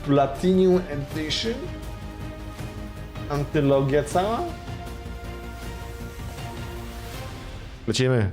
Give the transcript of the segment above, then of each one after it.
Platinum Edition? Antylogia cała? Lecimy.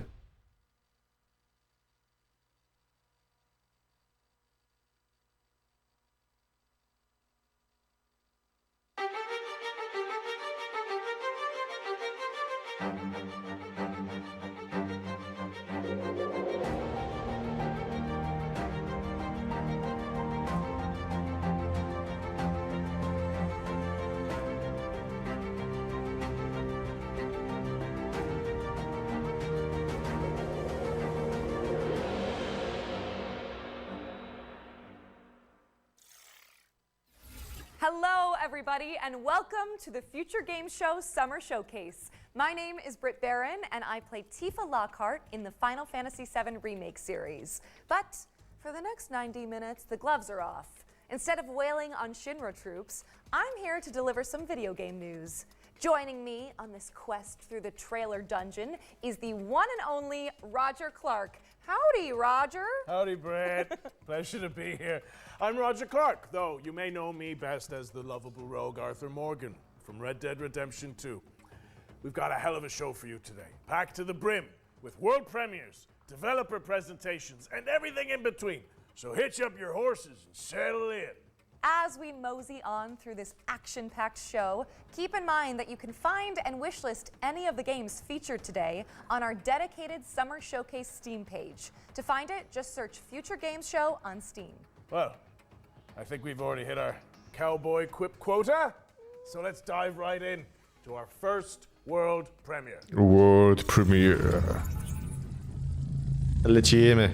Hello, everybody, and welcome to the Future Game Show Summer Showcase. My name is Britt Barron, and I play Tifa Lockhart in the Final Fantasy VII Remake series. But for the next 90 minutes, the gloves are off. Instead of wailing on Shinra troops, I'm here to deliver some video game news. Joining me on this quest through the trailer dungeon is the one and only Roger Clark. Howdy, Roger. Howdy, Brad. Pleasure to be here. I'm Roger Clark, though you may know me best as the lovable rogue Arthur Morgan from Red Dead Redemption 2. We've got a hell of a show for you today, packed to the brim with world premieres, developer presentations, and everything in between. So hitch up your horses and settle in. As we mosey on through this action-packed show, keep in mind that you can find and wishlist any of the games featured today on our dedicated Summer Showcase Steam page. To find it, just search Future Games Show on Steam. Well, I think we've already hit our cowboy quip quota, so let's dive right in to our first world premiere. World premiere. Lecimy.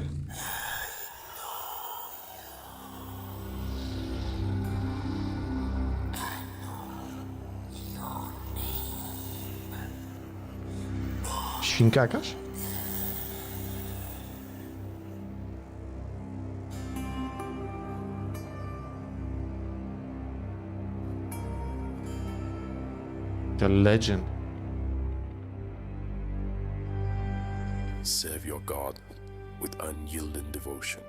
Świnka jakaś? The legend. Serve your God with unyielding devotion.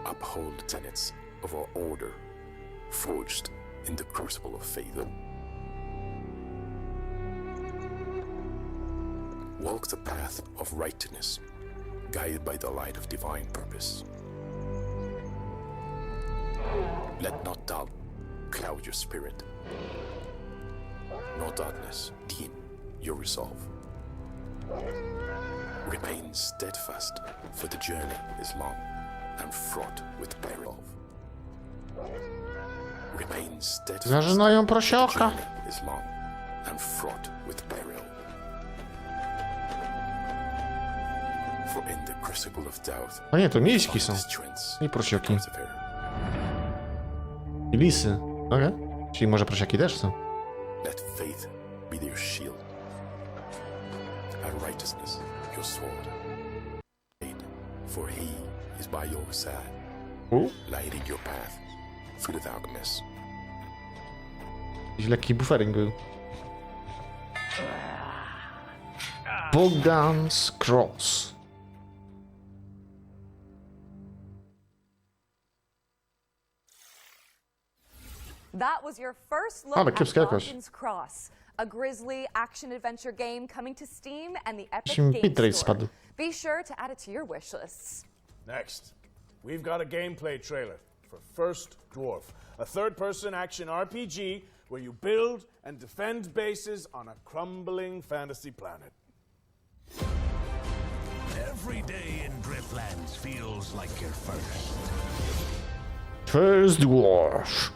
Uphold the tenets of our order, forged in the crucible of faith. Walk the path of righteousness, guided by the light of divine purpose. Let not doubt cloud your spirit, nor darkness dim your resolve. Remain steadfast, for the journey is long and fraught with peril. Remain steadfast, Zażynają for the prosioka. journey is long and fraught with peril. For in the crucible of doubt, A nie, to miśki są. strengths I prosioki. persevere. I lisy. Okej. Czyli może prosiaki też są. Let faith be their shield, and righteousness your sword. For he is by your side, lighting your path through the darkness. Jakiś lekki buffering był. Bogdan's Cross. That was your first look Ale at kiepska jakość. Bogdan's Cross, a grisly action-adventure game coming to Steam and the Epic Się Games bitrate Store. spadł. Be sure to add it to your wish lists. Next, we've got a gameplay trailer for First Dwarf, a third-person action RPG where you build and defend bases on a crumbling fantasy planet. Every day in Driftlands feels like your first. First Dwarf.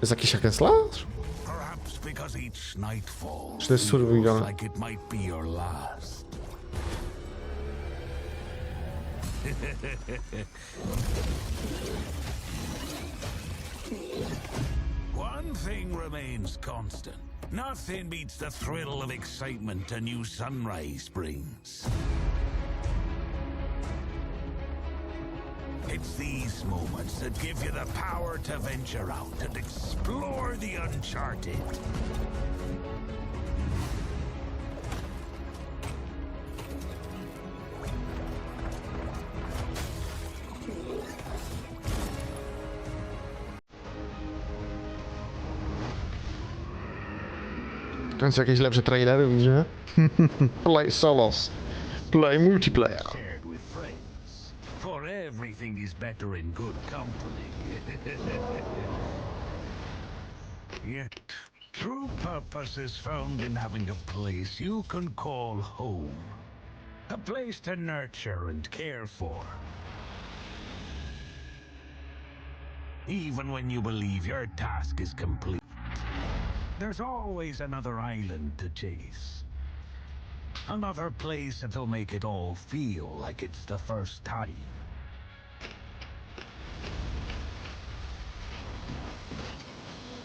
Jest jakiś hack and slash? Perhaps because each nightfall Czy to jest survival? feels like it might be your last. One thing remains constant. Nothing beats the thrill of excitement a new sunrise brings. It's these moments that give you the power to venture out and explore the uncharted. W końcu jakieś lepsze trailery widzę. Play solos. Play multiplayer. Shared with friends. For everything is better in good company. Yet, true purpose is found in having a place you can call home. A place to nurture and care for. Even when you believe your task is complete, there's always another island to chase. Another place that'll make it all feel like it's the first time.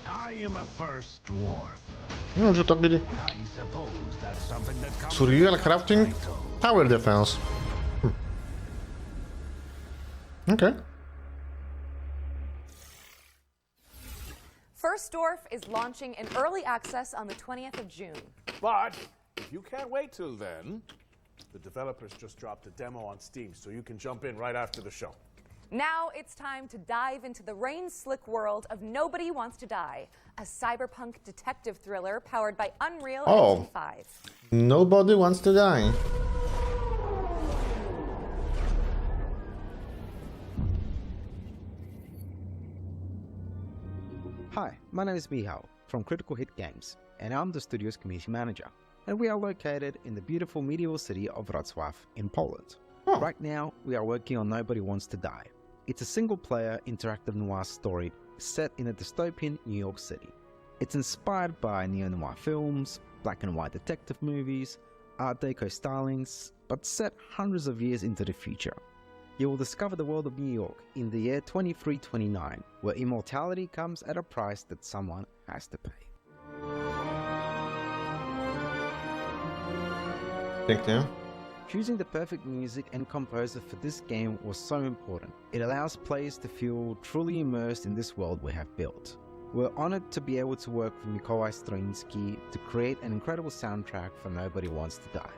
I am a first dwarf. No, że to byli I suppose that's something that comes survival with the crafting, title. tower defense. Okay. First Dwarf is launching in early access on the 20th of June. But if you can't wait till then, the developers just dropped a demo on Steam, so you can jump in right after the show. Now it's time to dive into the rain-slick world of Nobody Wants to Die, a cyberpunk detective thriller powered by Unreal Oh. Engine 5. Nobody wants to die. Hi, my name is Michał from Critical Hit Games, and I'm the studio's community manager. And we are located in the beautiful medieval city of Wrocław in Poland. Oh. Right now, we are working on Nobody Wants to Die. It's a single-player interactive noir story set in a dystopian New York City. It's inspired by neo-noir films, black and white detective movies, Art Deco stylings, but set hundreds of years into the future. You will discover the world of New York in the year 2329, where immortality comes at a price that someone has to pay. Pięknie. Choosing the perfect music and composer for this game was so important. It allows players to feel truly immersed in this world we have built. We're honored to be able to work with Mikołaj Stroiński to create an incredible soundtrack for Nobody Wants to Die.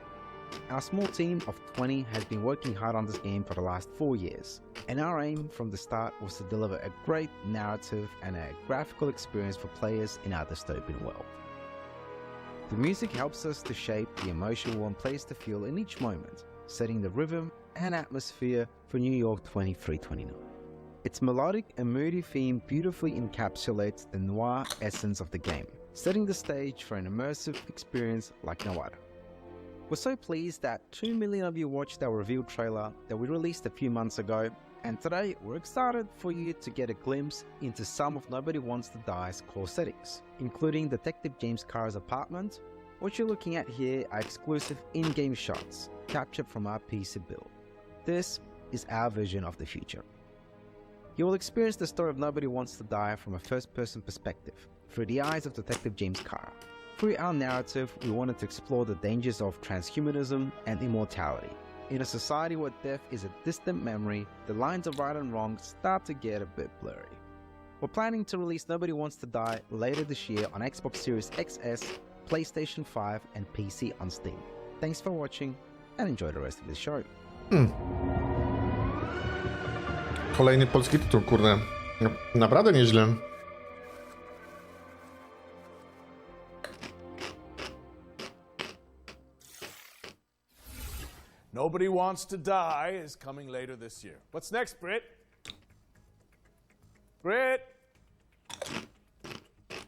Our small team of 20 has been working hard on this game for the last 4 years, and our aim from the start was to deliver a great narrative and a graphical experience for players in our dystopian world. The music helps us to shape the emotion we want players to feel in each moment, setting the rhythm and atmosphere for New York 2329. Its melodic and moody theme beautifully encapsulates the noir essence of the game, setting the stage for an immersive experience like no other. We're so pleased that 2 million of you watched our reveal trailer that we released a few months ago, and today we're excited for you to get a glimpse into some of Nobody Wants to Die's core settings, including Detective James Carr's apartment. What you're looking at here are exclusive in-game shots captured from our PC build. This is our vision of the future. You will experience the story of Nobody Wants to Die from a first-person perspective, through the eyes of Detective James Carr. Through our narrative, we wanted to explore the dangers of transhumanism and immortality. In a society where death is a distant memory, the lines of right and wrong start to get a bit blurry. We're planning to release Nobody Wants to Die later this year on Xbox Series XS, PlayStation 5 and PC on Steam. Thanks for watching and enjoy the rest of the show. Kolejny polski tytuł, kurde. Naprawdę nieźle. Nobody Wants to Die is coming later this year. What's next, Britt? Britt!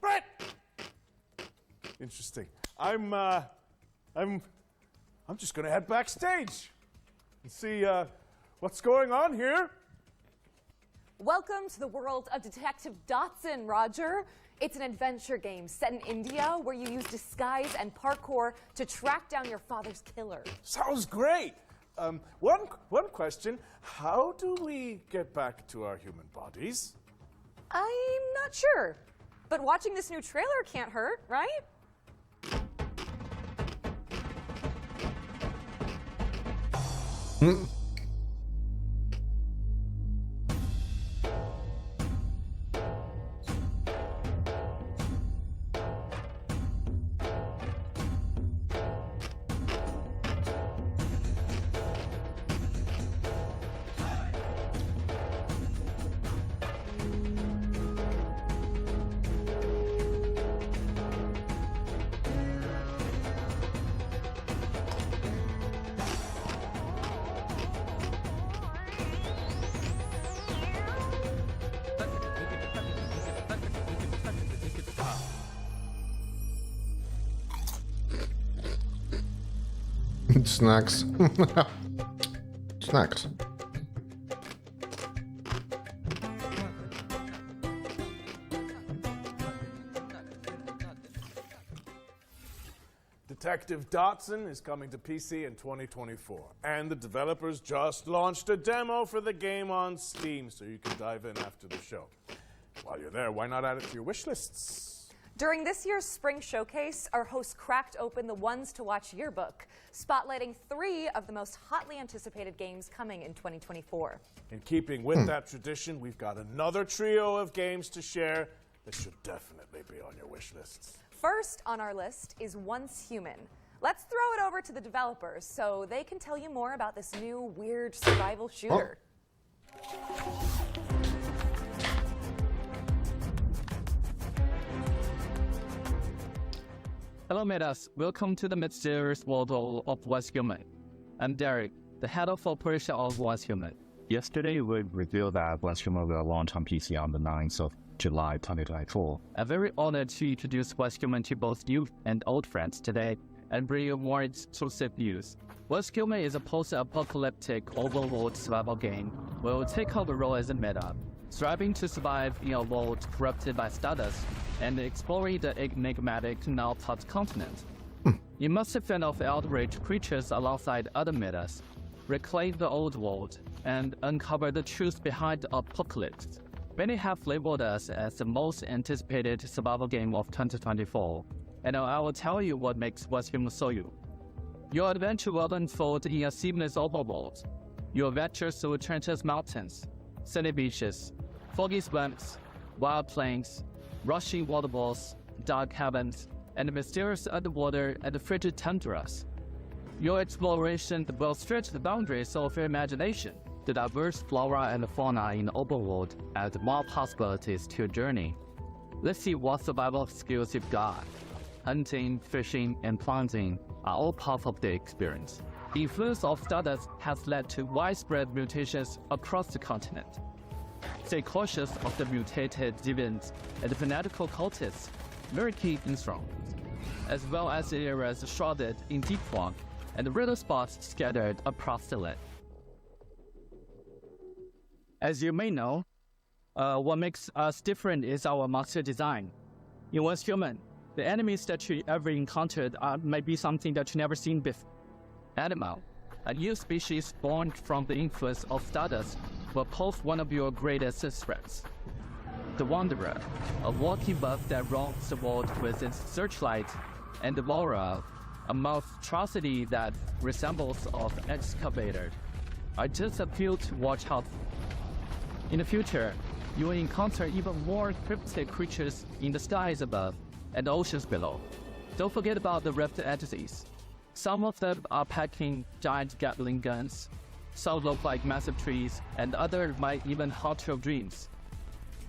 Britt! Interesting. I'm just gonna head backstage and see what's going on here. Welcome to the world of Detective Dotson, Roger. It's an adventure game set in India where you use disguise and parkour to track down your father's killer. Sounds great. One question: how do we get back to our human bodies? I'm not sure, but watching this new trailer can't hurt, right? Snacks. Snacks. Detective Dotson is coming to PC in 2024, and the developers just launched a demo for the game on Steam, so you can dive in after the show. While you're there, why not add it to your wish lists? During this year's spring showcase, our host cracked open the ones to watch yearbook, spotlighting 3 of the most hotly anticipated games coming in 2024. In keeping with that tradition, we've got another trio of games to share that should definitely be on your wish lists. First on our list is Once Human. Let's throw it over to the developers so they can tell you more about this new weird survival shooter. Hello, Metas. Welcome to the mysterious world of Once Human. I'm Derek, the head of operation of Once Human. Yesterday, we revealed that Once Human will launch on PC on the 9th of July 2024. I'm very honored to introduce Once Human to both new and old friends today and bring you more exclusive news. Once Human is a post-apocalyptic open-world survival game where we'll take on the role as a meta, striving to survive in a world corrupted by stardust and exploring the enigmatic now-part continent. You must fend off outraged creatures alongside other metas, reclaim the old world, and uncover the truth behind the apocalypse. Many have labeled us as the most anticipated survival game of 2024, and I will tell you what makes Once Human so you. Your adventure will unfold in a seamless open world. You'll venture through treacherous mountains, sandy beaches, foggy swamps, wild plains, rushing waterfalls, dark caverns, and mysterious underwater and frigid tundras. Your exploration will stretch the boundaries of your imagination. The diverse flora and fauna in the open world add more possibilities to your journey. Let's see what survival skills you've got. Hunting, fishing, and planting are all part of the experience. The influence of stardust has led to widespread mutations across the continent. Stay cautious of the mutated deviants and fanatical cultists lurking in strongholds, as well as the areas shrouded in deep fog and riddle spots scattered across the land. As you may know, what makes us different is our monster design. In Once Human, the enemies that you ever encountered may be something that you never seen before. Animal, a new species born from the influence of stardust, will pose one of your greatest threats. The Wanderer, a walking buff that roams the world with its searchlight, and the Devourer, a monstrosity that resembles an excavator, are just a few to watch out for. In the future, you will encounter even more cryptic creatures in the skies above and the oceans below. Don't forget about the rift entities. Some of them are packing giant Gatling guns, some look like massive trees, and others might even haunt your dreams.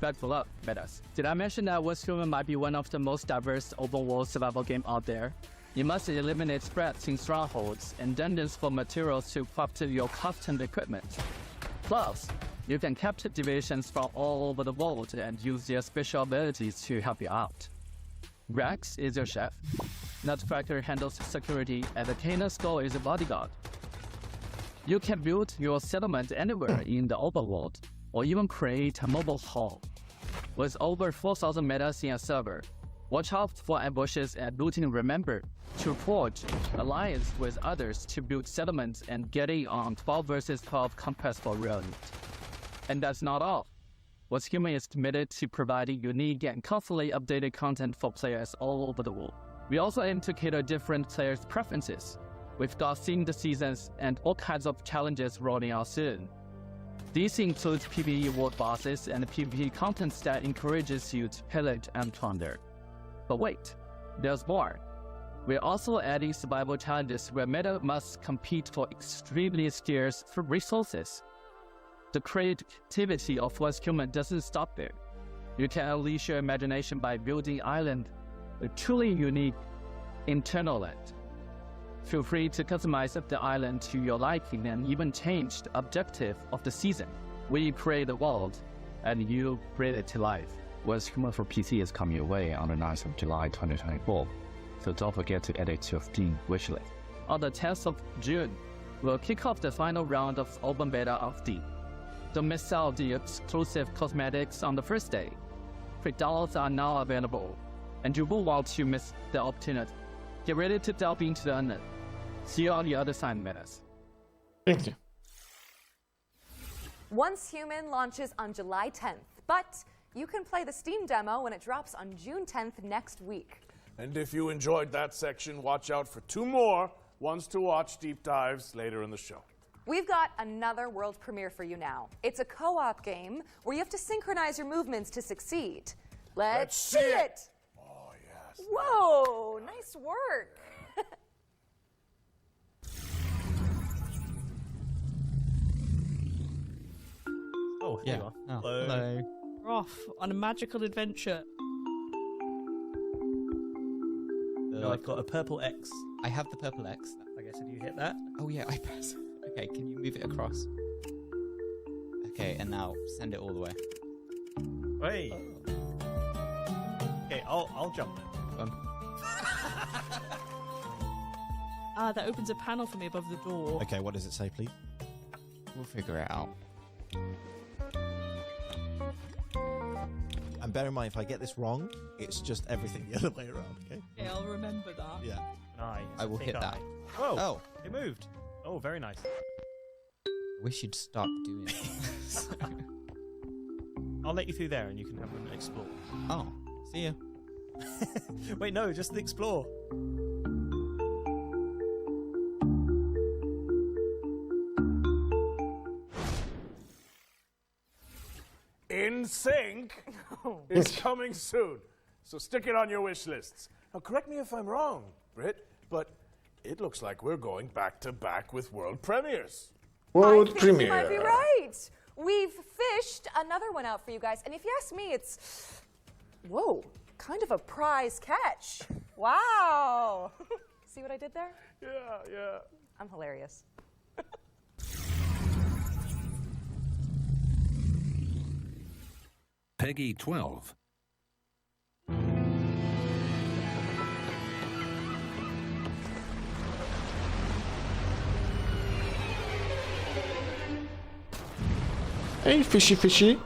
Buckle up, metas. Did I mention that Once Human might be one of the most diverse open-world survival games out there? You must eliminate threats in strongholds and dungeons for materials to craft your custom equipment. Plus, you can capture deviations from all over the world and use their special abilities to help you out. Rex is your chef, Nutcracker handles security, and the Canaan Skull is a bodyguard. You can build your settlement anywhere in the open world, or even create a mobile home. With over 4,000 metas in a server, watch out for ambushes and looting. Remember to forge alliance with others to build settlements and get in on 12 vs 12 conquest for real. And that's not all. Once Human is committed to providing unique and constantly updated content for players all over the world. We also aim to cater different players' preferences. We've got themed seasons and all kinds of challenges rolling out soon. These include PvE world bosses and PvP content that encourages you to pillage and plunder. But wait, there's more. We're also adding survival challenges where meta must compete for extremely scarce resources. The creativity of Once Human doesn't stop there. You can unleash your imagination by building island, a truly unique internal land. Feel free to customize the island to your liking and even change the objective of the season. We create the world, and you bring it to life. Once Human for PC is coming your way on the 9th of July 2024, so don't forget to add it to your Steam wishlist. on the 10th of June, we'll kick off the final round of open beta of Deep. Don't miss out the exclusive cosmetics on the first day. Free downloads are now available, and you won't want to miss the opportunity. Get ready to delve into the unknown. See you on the other side, Menace. Pięknie. Once Human launches on July 10th, but you can play the Steam demo when it drops on June 10th next week. And if you enjoyed that section, watch out for 2 more ones to watch deep dives later in the show. We've got another world premiere for you now. It's a co-op game where you have to synchronize your movements to succeed. Let's see it! Oh, yes. Whoa, nice work. Oh, here you are. Oh, Hello. hello. We're off on a magical adventure. No, I've got a purple X. I have the purple X. I guess if you hit that. Oh yeah, I press. Okay, can you move it across? Okay, and now send it all the way. Wait. Okay, I'll jump then. That opens a panel for me above the door. Okay, what does it say, please? We'll figure it out. And bear in mind, if I get this wrong, it's just everything the other way around, okay? Okay, I'll remember that. Yeah. Nice. I will hit that. Oh, Oh, it moved. Oh, very nice. I wish you'd stop doing it. I'll let you through there and you can have an explore. Oh, see you. Wait, no, just explore. In Sync is coming soon, so stick it on your wish lists. Now, correct me if I'm wrong, Britt, but it looks like we're going back to back with world premieres. World I think premiere. you might be right. We've fished another one out for you guys, and if you ask me, it's, whoa, kind of a prize catch. Wow. See what I did there? Yeah. I'm hilarious. Peggy 12. Hey, fishy, fishy.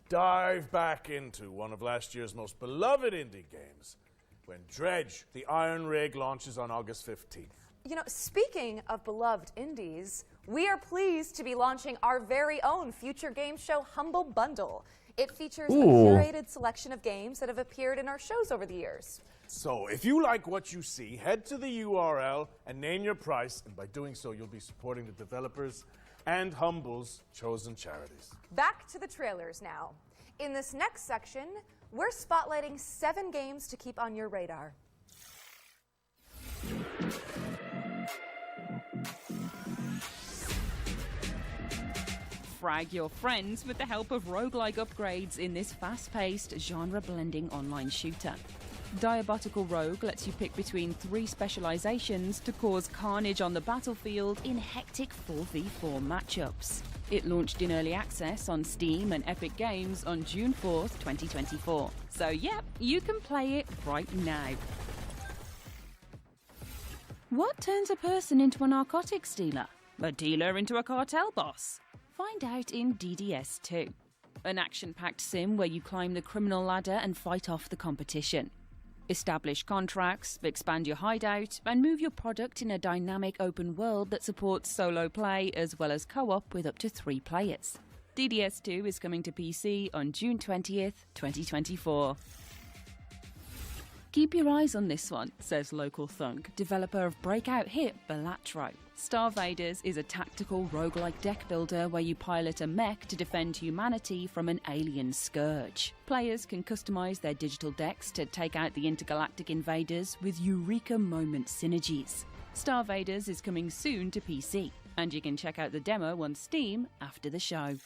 Dive back into one of last year's most beloved indie games when Dredge, the Iron Rig, launches on August 15th. You know, speaking of beloved indies, we are pleased to be launching our very own future game show Humble Bundle. It features a curated selection of games that have appeared in our shows over the years. So, if you like what you see, head to the URL and name your price, and by doing so, you'll be supporting the developers and Humble's chosen charities. Back to the trailers now. In this next section, we're spotlighting 7 games to keep on your radar. Frag your friends with the help of roguelike upgrades in this fast-paced, genre-blending online shooter. Diabotical Rogue lets you pick between 3 specializations to cause carnage on the battlefield in hectic 4v4 matchups. It launched in early access on Steam and Epic Games on June 4th, 2024. So yep, you can play it right now. What turns a person into a narcotics dealer? A dealer into a cartel boss? Find out in DDS2, an action-packed sim where you climb the criminal ladder and fight off the competition. Establish contracts, expand your hideout, and move your product in a dynamic open world that supports solo play as well as co-op with up to 3 players. DDS2 is coming to PC on June 20th, 2024. Keep your eyes on this one, says local thunk, developer of breakout hit Balatro. Star Vaders is a tactical roguelike deck builder where you pilot a mech to defend humanity from an alien scourge. Players can customize their digital decks to take out the intergalactic invaders with Eureka Moment synergies. Star Vaders is coming soon to PC, and you can check out the demo on Steam after the show.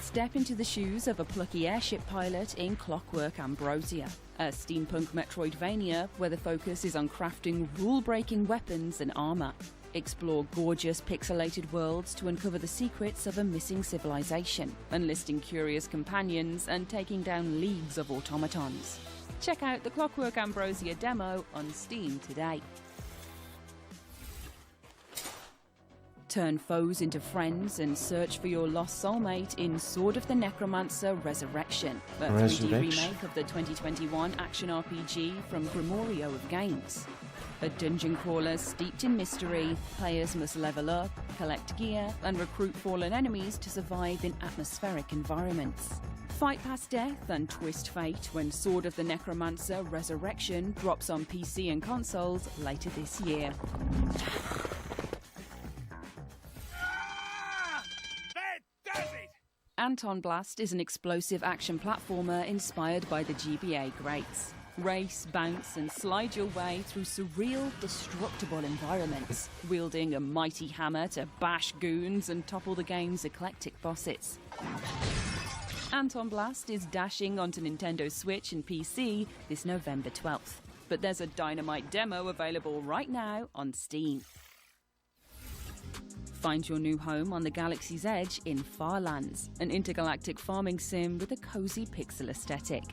Step into the shoes of a plucky airship pilot in Clockwork Ambrosia, a steampunk Metroidvania where the focus is on crafting rule-breaking weapons and armour. Explore gorgeous pixelated worlds to uncover the secrets of a missing civilization, enlisting curious companions and taking down leagues of automatons. Check out the Clockwork Ambrosia demo on Steam today. Turn foes into friends and search for your lost soulmate in Sword of the Necromancer Resurrection, a 3D remake of the 2021 action RPG from Grimorio of Games. A dungeon crawler steeped in mystery, players must level up, collect gear, and recruit fallen enemies to survive in atmospheric environments. Fight past death and twist fate when Sword of the Necromancer Resurrection drops on PC and consoles later this year. Anton Blast is an explosive action platformer inspired by the GBA greats. Race, bounce, and slide your way through surreal, destructible environments, wielding a mighty hammer to bash goons and topple the game's eclectic bosses. Anton Blast is dashing onto Nintendo Switch and PC this November 12th, but there's a dynamite demo available right now on Steam. Find your new home on the galaxy's edge in Farlands, an intergalactic farming sim with a cozy pixel aesthetic.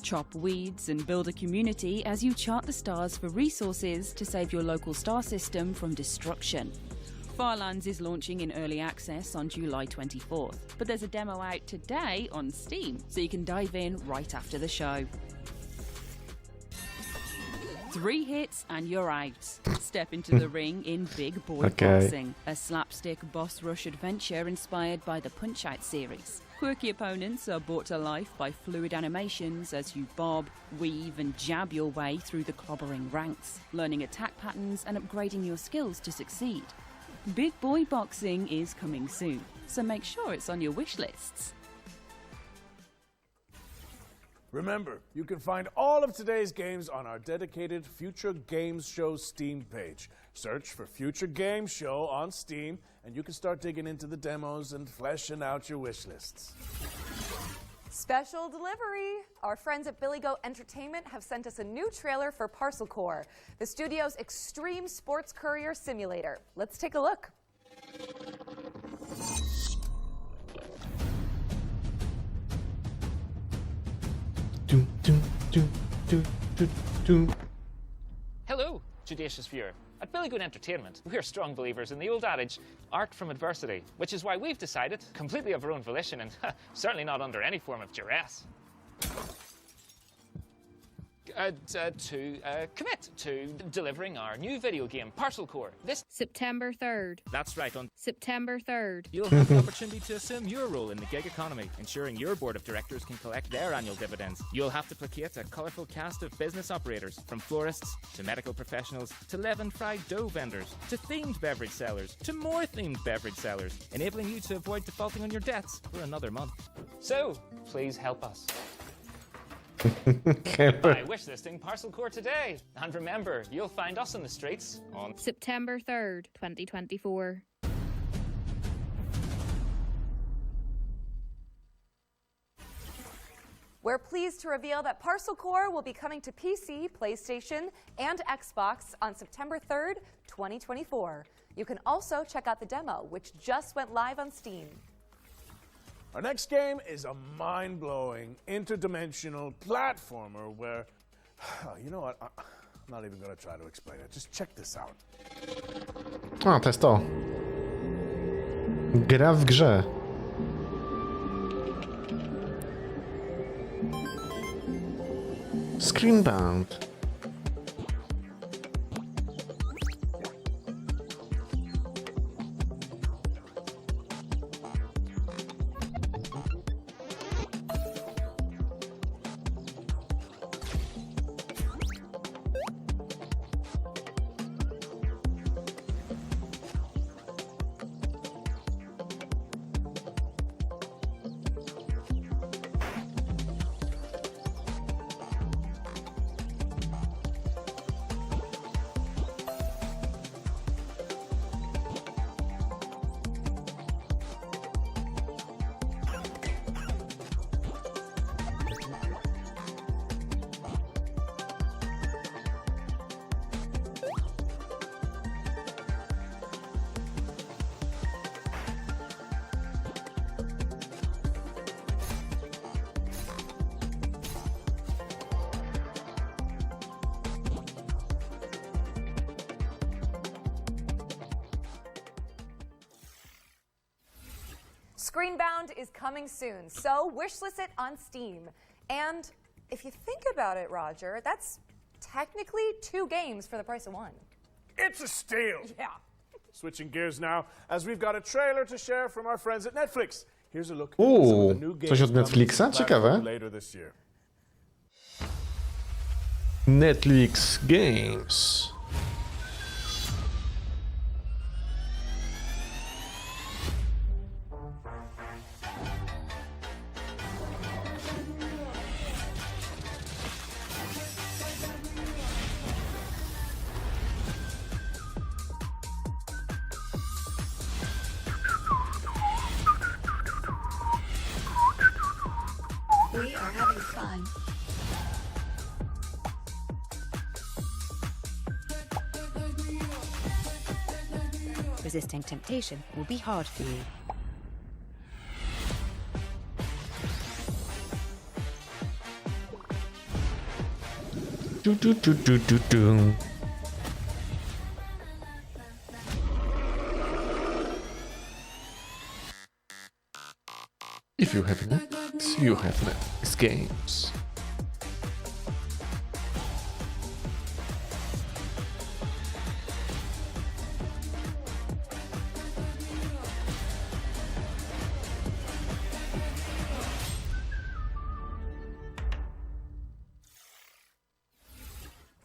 Chop weeds and build a community as you chart the stars for resources to save your local star system from destruction. Farlands is launching in early access on July 24th, but there's a demo out today on Steam, so you can dive in right after the show. 3 hits and you're out. Step into the ring in Big Boy Boxing, a slapstick boss rush adventure inspired by the Punch-Out series. Quirky opponents are brought to life by fluid animations as you bob, weave and jab your way through the clobbering ranks, learning attack patterns and upgrading your skills to succeed. Big Boy Boxing is coming soon, so make sure it's on your wish lists. Remember, you can find all of today's games on our dedicated Future Games Show Steam page. Search for Future Games Show on Steam, and you can start digging into the demos and fleshing out your wish lists. Special delivery! Our friends at Billy Goat Entertainment have sent us a new trailer for Parcel Core, the studio's extreme sports courier simulator. Let's take a look. Hello, Judacious viewer. At Billy Goat Entertainment, we're strong believers in the old adage, art from adversity, which is why we've decided, completely of our own volition and certainly not under any form of duress, to commit to delivering our new video game, Parcel Core, this September 3rd. That's right, on September 3rd. You'll have the opportunity to assume your role in the gig economy, ensuring your board of directors can collect their annual dividends. You'll have to placate a colourful cast of business operators, from florists to medical professionals to leavened fried dough vendors to themed beverage sellers to more themed beverage sellers, enabling you to avoid defaulting on your debts for another month. So, please help us. By wishlisting Parcel Core today. And remember, you'll find us in the streets on September 3rd, 2024. We're pleased to reveal that Parcel Core will be coming to PC, PlayStation, and Xbox on September 3rd, 2024. You can also check out the demo, which just went live on Steam. Our next game is a mind-blowing, interdimensional platformer where, you know what, I'm not even gonna try to explain it. Just check this out. A, to jest to. Gra w grze. Screenbound. Screenbound is coming soon, so wishlist it on Steam. And if you think about it, Roger, that's technically 2 games for the price of 1. It's a steal! Yeah. Switching gears now, as we've got a trailer to share from our friends at Netflix. Here's a look at some of the new games Coś od Netflixa? coming to the Ciekawe. platform later this year. Netflix Games. We are having fun. Resisting temptation will be hard for you. Do do do do do do. If you have Netflix, you have Netflix Games.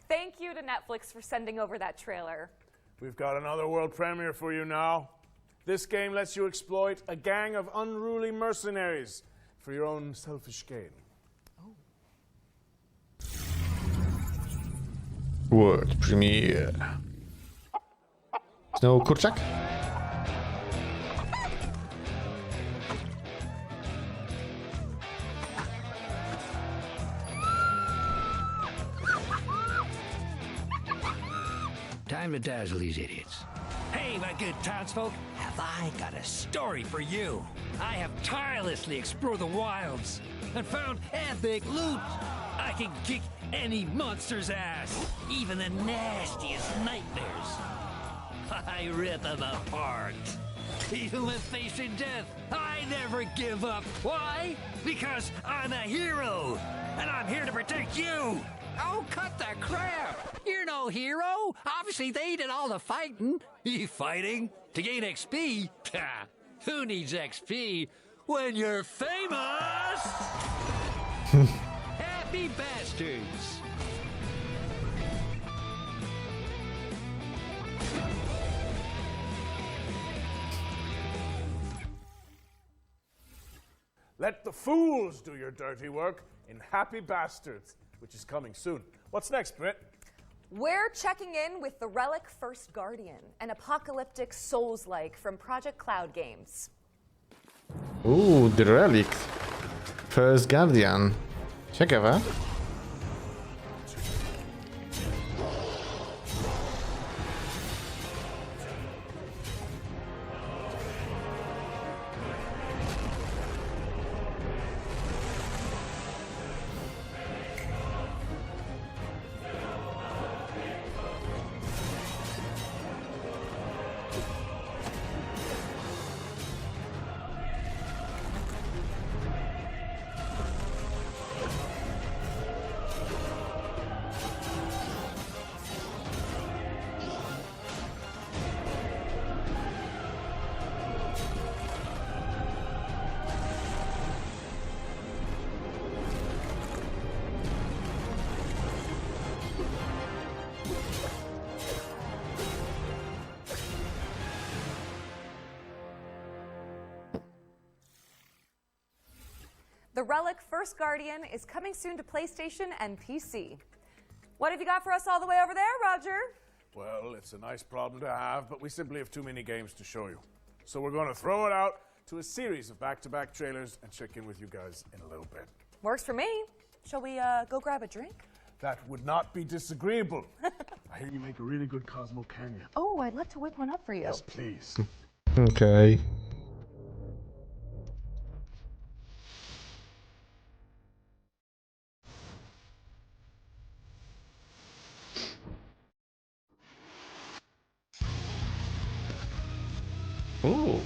Thank you to Netflix for sending over that trailer. We've got another world premiere for you now. This game lets you exploit a gang of unruly mercenaries for your own selfish gain. World premiere. Znowu kurczak? Time to dazzle these idiots. Hey, my good townsfolk, have I got a story for you? I have tirelessly explored the wilds and found epic loot. I can kick any monster's ass, even the nastiest nightmares. I rip them apart. Even when facing death, I never give up. Why? Because I'm a hero, and I'm here to protect you. Oh, cut the crap! You're no hero! Obviously, they did all the fighting. You fighting? To gain XP? Ha! Who needs XP when you're famous? Happy bastards! Let the fools do your dirty work in Happy Bastards, which is coming soon. What's next, Britt? We're checking in with the Relic First Guardian, an apocalyptic Souls-like from Project Cloud Games. Ooh, the Relic First Guardian. Ciekawe. The Relic First Guardian is coming soon to PlayStation and PC. What have you got for us all the way over there, Roger? Well, it's a nice problem to have, but we simply have too many games to show you. So we're going to throw it out to a series of back-to-back trailers and check in with you guys in a little bit. Works for me. Shall we go grab a drink? That would not be disagreeable. I hear you make a really good Cosmo Canyon. Oh, I'd love to whip one up for you. Yes, please. Okay. Ooh.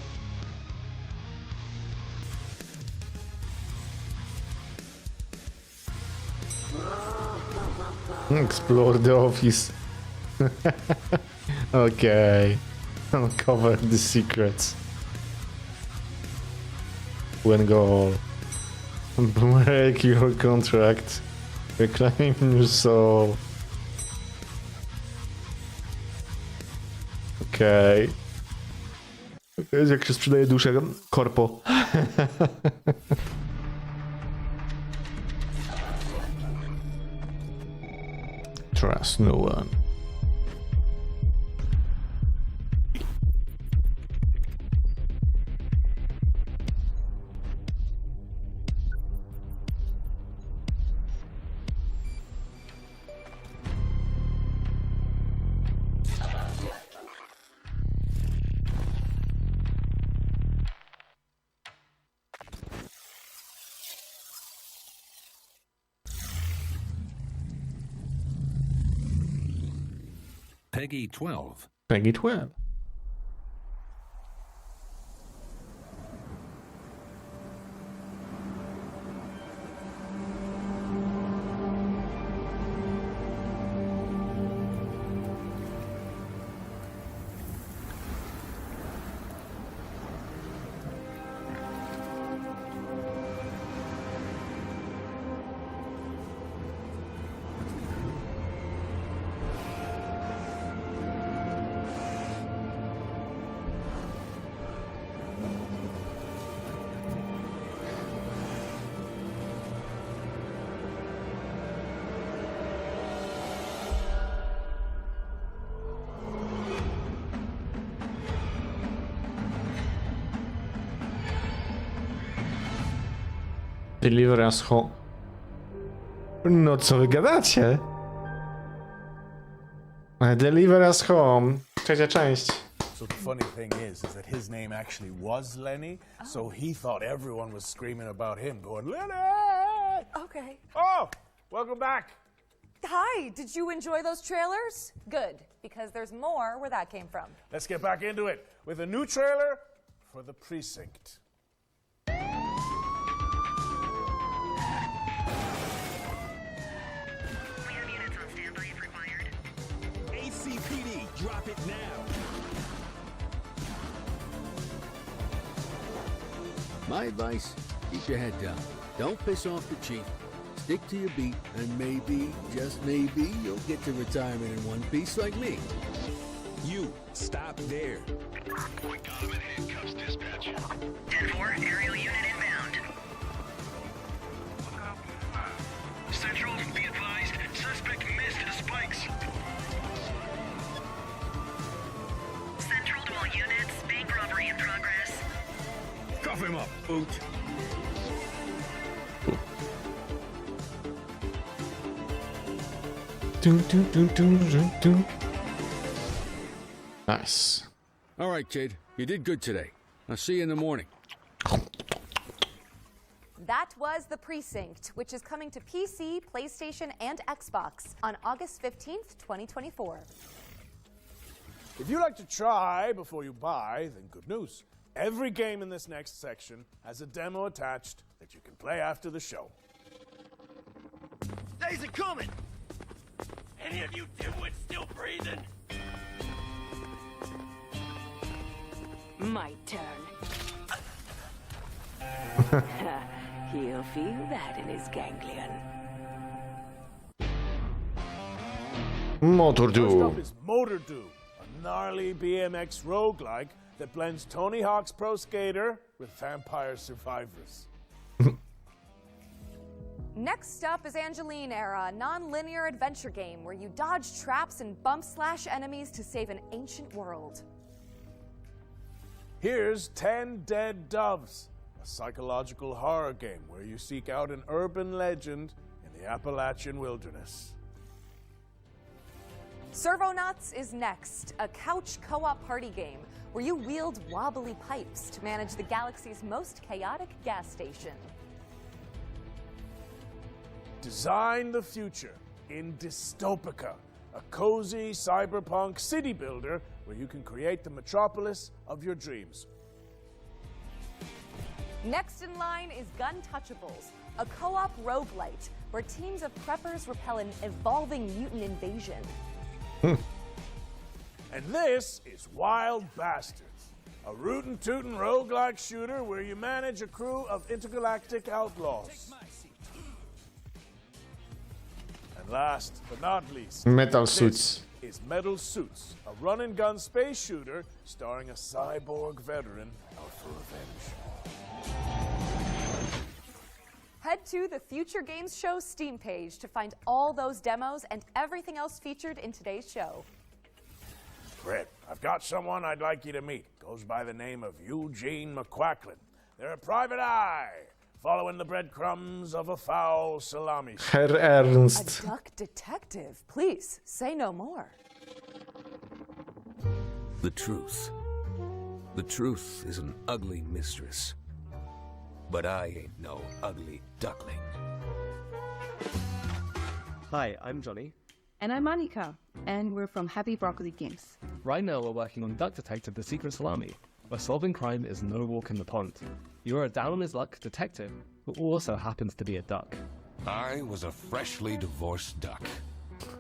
Explore the office. Okay. Uncover the secrets. When goal. Break your contract. Reclaim your soul. Okej. Okay. Jak się sprzedaje duszę korpo. Trust no one. Peggy 12. Peggy 12. Deliver us home. No co wy gadacie? Deliver us home. Trzecia część. So the funny thing is that his name actually was Lenny, so he thought everyone was screaming about him, going, Lenny! Okay. Oh, welcome back. Hi, did you enjoy those trailers? Good, because there's more where that came from. Let's get back into it with a new trailer for The Precinct. ACPD, drop it now. My advice, keep your head down. Don't piss off the chief. Stick to your beat, and maybe, just maybe, you'll get to retirement in one piece like me. You, stop there. Got him in handcuffs, dispatch. 10-4, aerial unit inbound. Central, be advised, suspect missed the spikes. Central to all units, bank robbery in progress. Cuff him up, boot. Nice. All right, kid. You did good today. I'll see you in the morning. That was The Precinct, which is coming to PC, PlayStation, and Xbox on August 15th, 2024. If you like to try before you buy, then good news. Every game in this next section has a demo attached that you can play after the show. Days are coming! Any of you dimwits still breathing? My turn. He'll feel that in his ganglion. Motor First Duel. up is Motor Duel, a gnarly BMX roguelike that blends Tony Hawk's Pro Skater with Vampire Survivors. Next up is Angeline Era, a non-linear adventure game where you dodge traps and bump/slash enemies to save an ancient world. Here's 10 Dead Doves, a psychological horror game where you seek out an urban legend in the Appalachian wilderness. Servonauts is next, a couch co-op party game where you wield wobbly pipes to manage the galaxy's most chaotic gas station. Design the future in Dystopica, a cozy cyberpunk city builder where you can create the metropolis of your dreams. Next in line is Guntouchables, a co-op roguelite where teams of preppers repel an evolving mutant invasion. And this is Wild Bastards, a rootin' tootin' roguelike shooter where you manage a crew of intergalactic outlaws. And last but not least, Metal Suits. Is Metal Suits, a run-and-gun space shooter starring a cyborg veteran out for revenge. Head to the Future Games Show Steam page to find all those demos and everything else featured in today's show. Brett, I've got someone I'd like you to meet. Goes by the name of Eugene McQuacklin. They're a private eye, following the breadcrumbs of a foul salami. Herr Ernst. A duck detective. Please, say no more. The truth. The truth is an ugly mistress. But I ain't no ugly duckling. Hi, I'm Johnny. And I'm Monica, and we're from Happy Broccoli Games. Right now we're working on Duck Detective the Secret Salami, where solving crime is no walk in the pond. You are a down-on-his-luck detective who also happens to be a duck. I was a freshly divorced duck,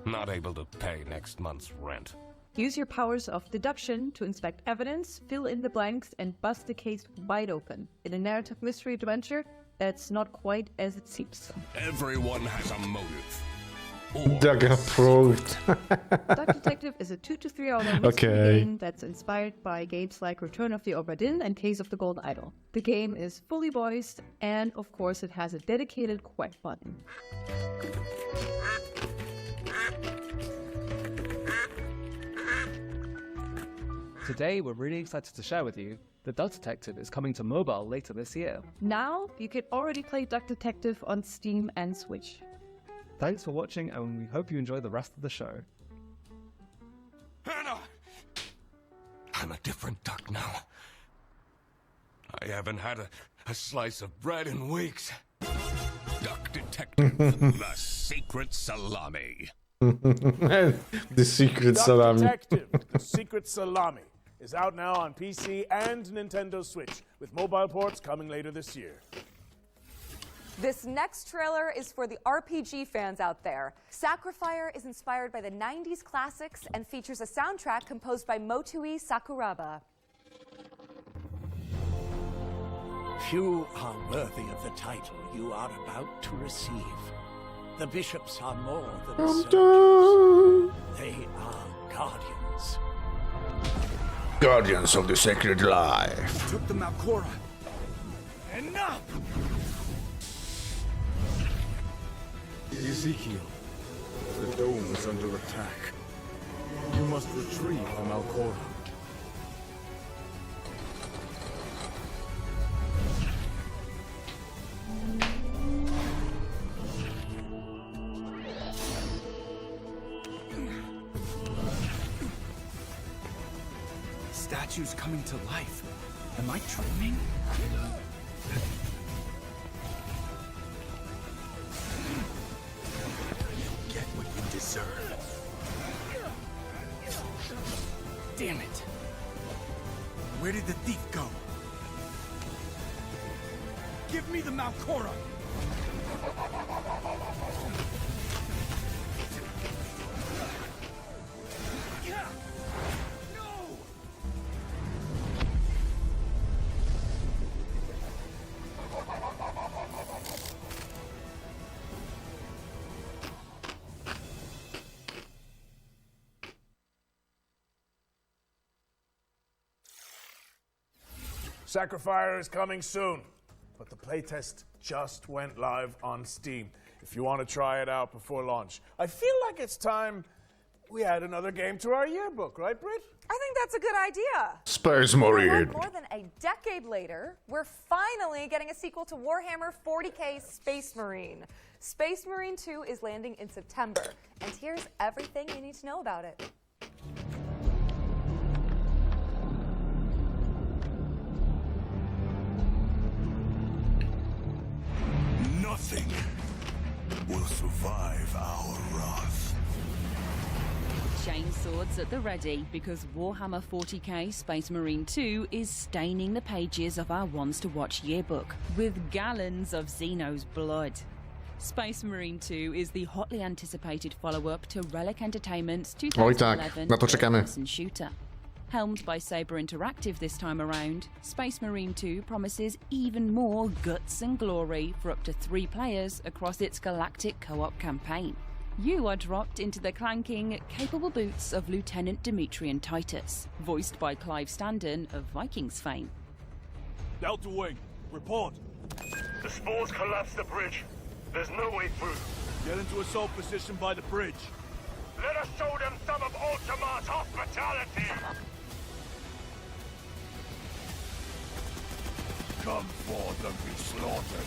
not able to pay next month's rent. Use your powers of deduction to inspect evidence, fill in the blanks, and bust the case wide open in a narrative mystery adventure that's not quite as it seems. Everyone has a motive. Duck approved. Duck Detective is a 2 to 3 hour mystery game that's inspired by games like Return of the Obra Dinn and Case of the Golden Idol. The game is fully voiced, and of course it has a dedicated quack button. Today we're really excited to share with you that Duck Detective is coming to mobile later this year. Now you can already play Duck Detective on Steam and Switch. Thanks for watching, and we hope you enjoy the rest of the show. Hannah! I'm a different duck now. I haven't had a slice of bread in weeks. Duck Detective, the secret salami. The secret Duck salami. Detective, the secret salami, is out now on PC and Nintendo Switch, with mobile ports coming later this year. This next trailer is for the RPG fans out there. Sacrifier is inspired by the 90s classics and features a soundtrack composed by Motoi Sakuraba. Few are worthy of the title you are about to receive. The bishops are more than soldiers. They are guardians. Guardians of the sacred life. Took the Malcora. Enough! Ezekiel, the dome is under attack. You must retrieve the Malcora. Statues coming to life. Am I dreaming? Get what you deserve. Damn it. Where did the thief go? Give me the Malcora! Sacrifier is coming soon, but the playtest just went live on Steam. if you want to try it out before launch. I feel like it's time we add another game to our yearbook, right, Britt? I think that's a good idea. Space Well, Marine. more than a decade later, we're finally getting a sequel to Warhammer 40k Space Marine. Space Marine 2 is landing in September, and here's everything you need to know about it. Nothing will survive our wrath. Chainswords at the ready, because Warhammer 40k Space Marine 2 is staining the pages of our Ones to Watch yearbook with gallons of Xeno's blood. Space Marine 2 is the hotly anticipated follow-up to Relic Entertainment's Oj tak, 2011 na to czekamy. first-person shooter. Helmed by Saber Interactive this time around, Space Marine 2 promises even more guts and glory for up to 3 players across its galactic co-op campaign. You are dropped into the clanking, capable boots of Lieutenant Demetrian Titus, voiced by Clive Standen of Vikings fame. Delta Wing, report. The spores collapsed the bridge. There's no way through. Get into assault position by the bridge. Let us show them some of Ultima's hospitality! Come forth and be slaughtered.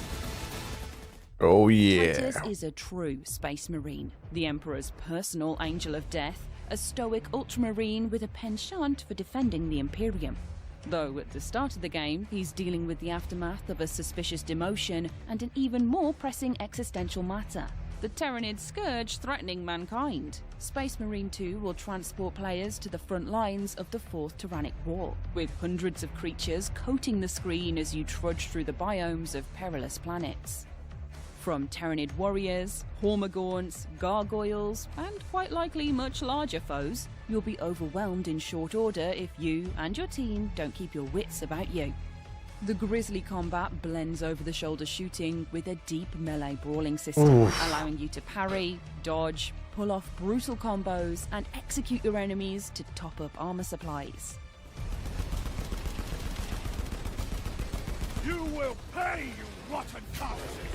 Oh yeah. Titus is a true Space Marine, the Emperor's personal angel of death, a stoic ultramarine with a penchant for defending the Imperium. Though at the start of the game, he's dealing with the aftermath of a suspicious demotion and an even more pressing existential matter: the Terranid scourge threatening mankind. Space Marine 2 will transport players to the front lines of the Fourth Tyrannic War, with hundreds of creatures coating the screen as you trudge through the biomes of perilous planets. From Terranid warriors, Hormagaunts, gargoyles, and quite likely much larger foes, you'll be overwhelmed in short order if you and your team don't keep your wits about you. The grisly combat blends over-the-shoulder shooting with a deep melee brawling system, allowing you to parry, dodge, pull off brutal combos, and execute your enemies to top up armor supplies. You will pay, you rotten carcasses!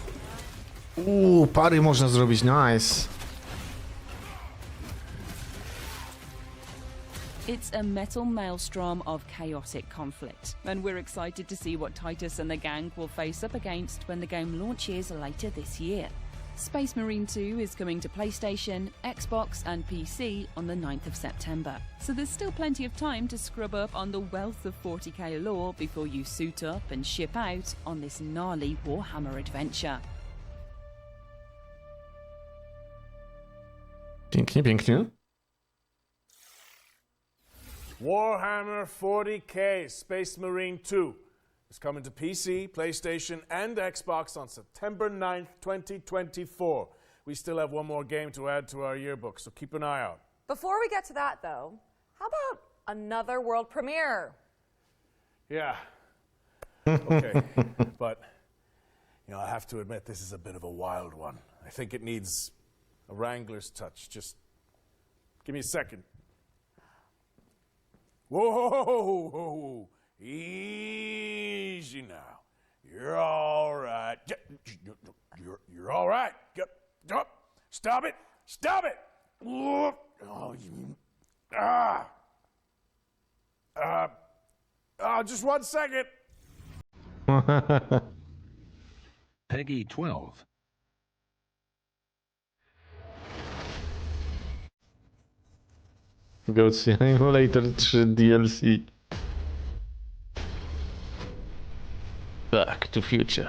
Pary można zrobić, nice. It's a metal maelstrom of chaotic conflict, and we're excited to see what Titus and the gang will face up against when the game launches later this year. Space Marine 2 is coming to PlayStation, Xbox and PC on the 9th of September, so there's still plenty of time to scrub up on the wealth of 40k lore before you suit up and ship out on this gnarly Warhammer adventure. Pięknie, pięknie. Warhammer 40k Space Marine 2 is coming to PC, PlayStation, and Xbox on September 9th, 2024. We still have one more game to add to our yearbook, so keep an eye out. Before we get to that, though, how about another world premiere? Yeah. Okay. But, you know, I have to admit, this is a bit of a wild one. I think it needs a Wrangler's touch. Just give me a second. Whoa! Easy now. You're all right. You're all right. Stop it! Stop it! Oh, just 1 second. Peggy 12. Goat Simulator 3 DLC. Back to Future.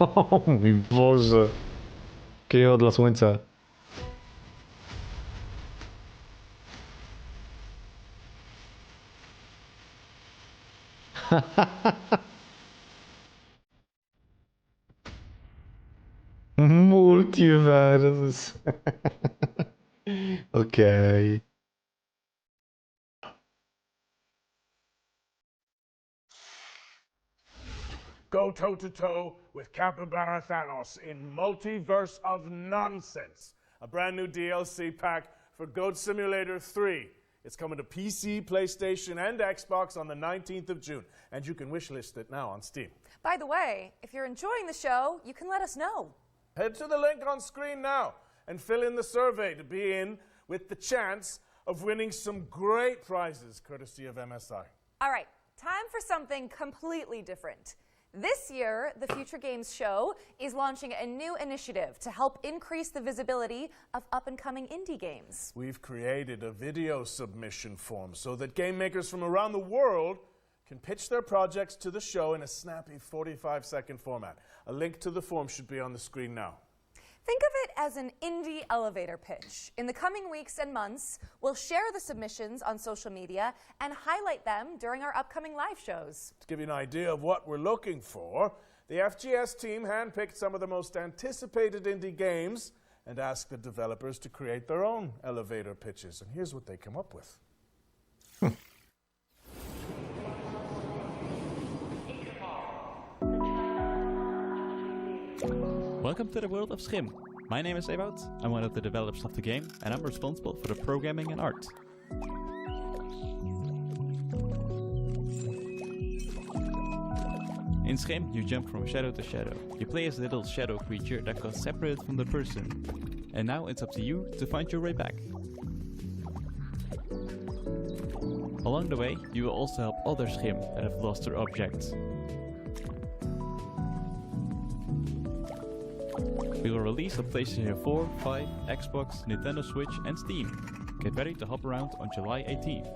O mój Boże. KO dla słońca. Multiverse. Okej. Go toe-to-toe with Capybara Thanos in Multiverse of Nonsense, a brand new DLC pack for Goat Simulator 3. It's coming to PC, PlayStation, and Xbox on the 19th of June, and you can wishlist it now on Steam. By the way, if you're enjoying the show, you can let us know. Head to the link on screen now and fill in the survey to be in with the chance of winning some great prizes courtesy of MSI. All right, time for something completely different. This year, the Future Games Show is launching a new initiative to help increase the visibility of up-and-coming indie games. We've created a video submission form so that game makers from around the world can pitch their projects to the show in a snappy 45-second format. A link to the form should be on the screen now. Think of it as an indie elevator pitch. In the coming weeks and months, we'll share the submissions on social media and highlight them during our upcoming live shows. To give you an idea of what we're looking for, the FGS team handpicked some of the most anticipated indie games and asked the developers to create their own elevator pitches. And here's what they come up with. Welcome to the world of Schim. My name is Ewout, I'm one of the developers of the game, and I'm responsible for the programming and art. In Schim, you jump from shadow to shadow. You play as a little shadow creature that got separated from the person. And now it's up to you to find your way back. Along the way, you will also help other Schim that have lost their objects. We will release on PlayStation 4, 5, Xbox, Nintendo Switch and Steam. Get ready to hop around on July 18th.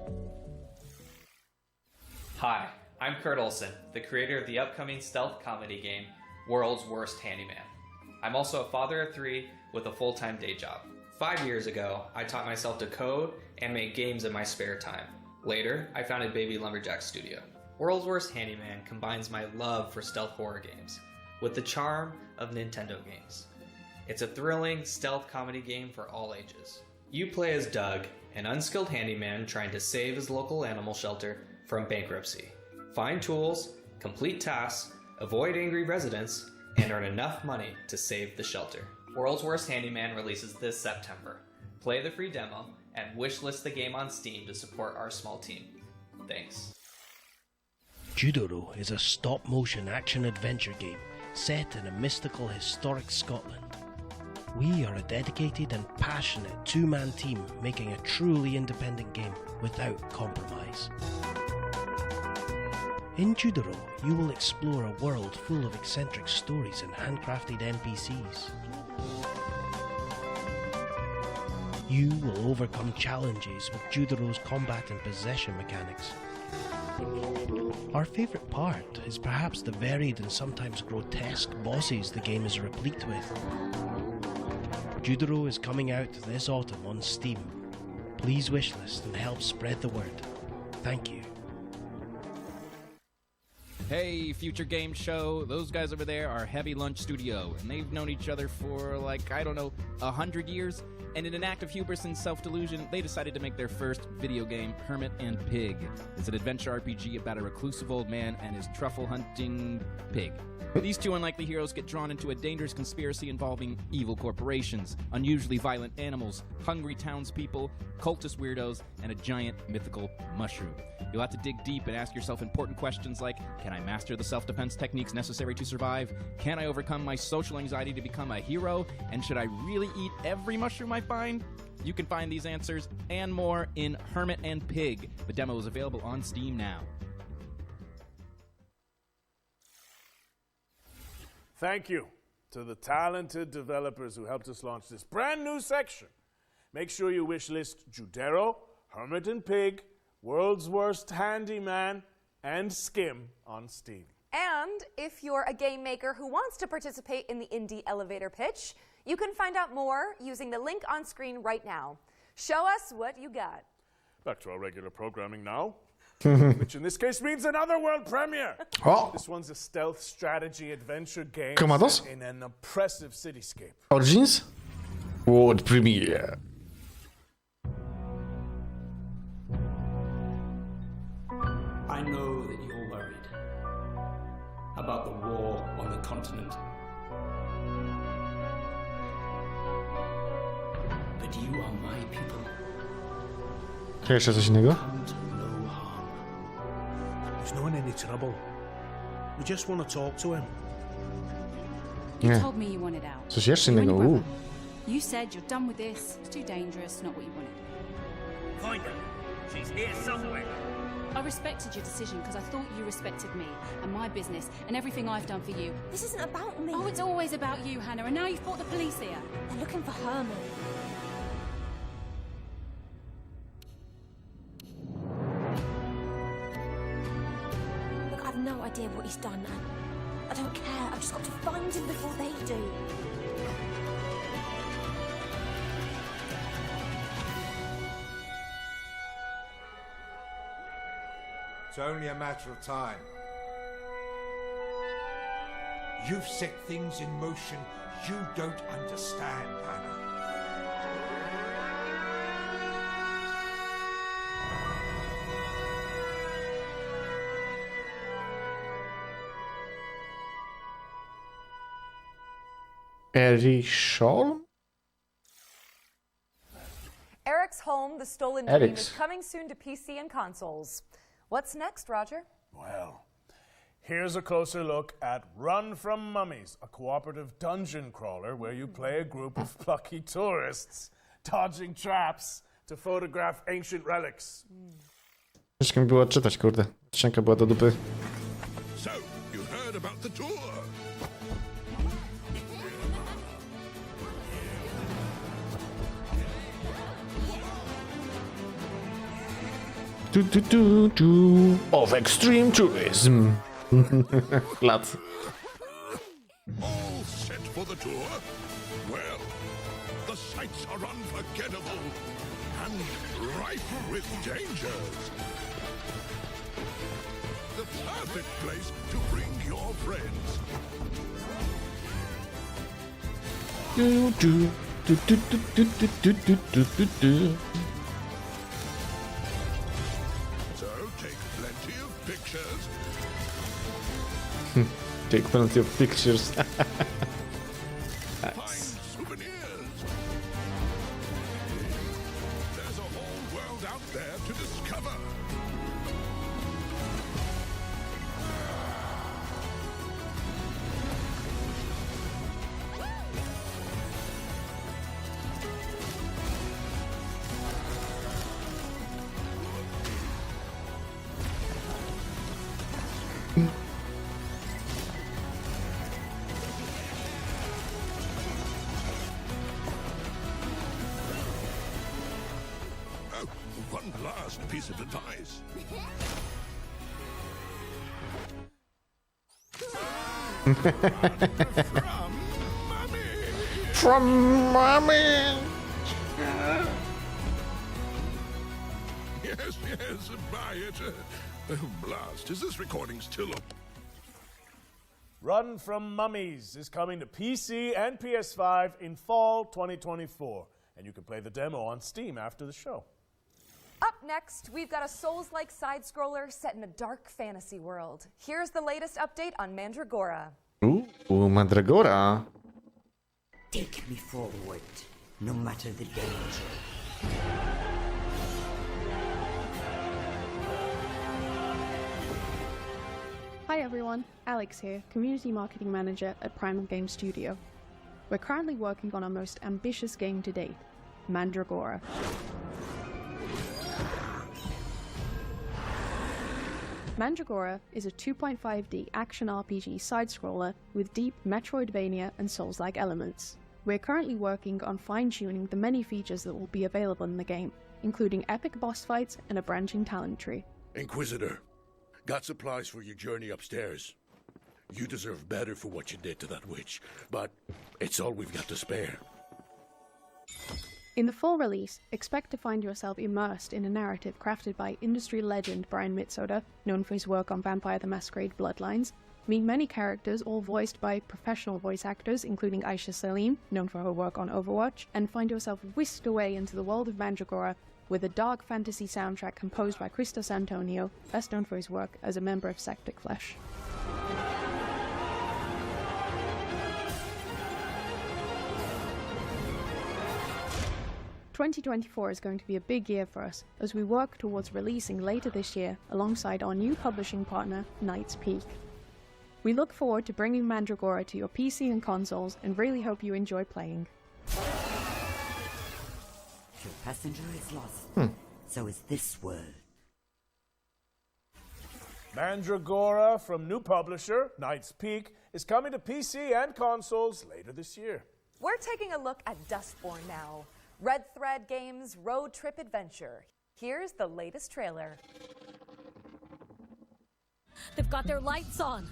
Hi, I'm Kurt Olson, the creator of the upcoming stealth comedy game, World's Worst Handyman. I'm also a father of 3 with a full-time day job. 5 years ago, I taught myself to code and make games in my spare time. Later, I founded Baby Lumberjack Studio. World's Worst Handyman combines my love for stealth horror games with the charm of Nintendo games. It's a thrilling stealth comedy game for all ages. You play as Doug, an unskilled handyman trying to save his local animal shelter from bankruptcy. Find tools, complete tasks, avoid angry residents, and earn enough money to save the shelter. World's Worst Handyman releases this September. Play the free demo and wishlist the game on Steam to support our small team. Thanks. Judoro is a stop-motion action-adventure game set in a mystical, historic Scotland. We are a dedicated and passionate two-man team making a truly independent game without compromise. In Judoro, you will explore a world full of eccentric stories and handcrafted NPCs. You will overcome challenges with Judoro's combat and possession mechanics. Our favourite part is perhaps the varied and sometimes grotesque bosses the game is replete with. Judoro is coming out this autumn on Steam. Please wishlist and help spread the word. Thank you. Hey, Future Game Show. Those guys over there are Heavy Lunch Studio, and they've known each other for, 100 years. And in an act of hubris and self-delusion, they decided to make their first video game, Hermit and Pig. It's an adventure RPG about a reclusive old man and his truffle-hunting pig. These two unlikely heroes get drawn into a dangerous conspiracy involving evil corporations, unusually violent animals, hungry townspeople, cultist weirdos, and a giant mythical mushroom. You'll have to dig deep and ask yourself important questions like, can I master the self-defense techniques necessary to survive? Can I overcome my social anxiety to become a hero? And should I really eat every mushroom I find? You can find these answers and more in Hermit and Pig. The demo is available on Steam now. Thank you to the talented developers who helped us launch this brand new section. Make sure you wishlist Judero, Hermit and Pig, World's Worst Handyman, and Skim on Steam. And if you're a game maker who wants to participate in the indie elevator pitch, you can find out more using the link on screen right now. Show us what you got. Back to our regular programming now. which in this case means another world premiere. Oh. This one's a stealth strategy adventure game Komandos? set in an oppressive cityscape. Origins? World premiere. I know that you're worried about the war on the continent. But you are my people. Jeszcze coś innego? He's not in any trouble. We just want to talk to him. You Nie. told me you wanted out. Coś jeszcze You and innego. your brother. You said you're done with this. It's too dangerous. Not what you wanted. Find her. She's here somewhere. I respected your decision because I thought you respected me and my business and everything I've done for you. This isn't about me. Oh, it's always about you, Hannah, and now you've brought the police here. They're looking for Herman. Look, I've no idea what he's done, and I don't care. I've just got to find him before they do. It's only a matter of time. You've set things in motion you don't understand, Hannah. Eric's Eric's Home, The Stolen Dream, Eric's. is coming soon to PC and consoles. What's next, Roger? Well, here's a closer look at Run from Mummies, a cooperative dungeon crawler where you play a group of plucky tourists dodging traps to photograph ancient relics. Ciężko mi było czytać, kurde. Ścianka była do dupy. So, you heard about the tour? Of extreme tourism. Plac. All set for the tour? Well, the sights are unforgettable and rife with dangers. The perfect place to bring your friends. Do, do, do, do, do, do, do, do, do, do, do. So take plenty of pictures. Take plenty of pictures. Find souvenirs. There's a whole world out there to discover. Oh, one last piece of advice. From mommy. Yes, buy it. Oh, blast. Is this recording still up? Run from Mummies is coming to PC and PS5 in fall 2024, and you can play the demo on Steam after the show. Up next, we've got a Souls-like side-scroller set in a dark fantasy world. Here's the latest update on Mandragora. Mandragora. Take me forward, no matter the danger. Hi everyone, Alex here, Community Marketing Manager at Primal Game Studio. We're currently working on our most ambitious game to date, Mandragora. Mandragora is a 2.5D action RPG side-scroller with deep Metroidvania and Souls-like elements. We're currently working on fine-tuning the many features that will be available in the game, including epic boss fights and a branching talent tree. Inquisitor, got supplies for your journey upstairs. You deserve better for what you did to that witch, but it's all we've got to spare. In the full release, expect to find yourself immersed in a narrative crafted by industry legend Brian Mitsoda, known for his work on Vampire the Masquerade Bloodlines, meet many characters all voiced by professional voice actors including Aisha Salim, known for her work on Overwatch, and find yourself whisked away into the world of Mandragora with a dark fantasy soundtrack composed by Christos Antonio, best known for his work as a member of Septic Flesh. "2024 is going to be a big year for us as we work towards releasing later this year alongside our new publishing partner, Knight's Peak. We look forward to bringing Mandragora to your PC and consoles and really hope you enjoy playing." Your passenger is lost. So is this world. Mandragora from new publisher, Knight's Peak, is coming to PC and consoles later this year. We're taking a look at Dustborn now. Red Thread Games' road trip adventure. Here's the latest trailer. They've got their lights on.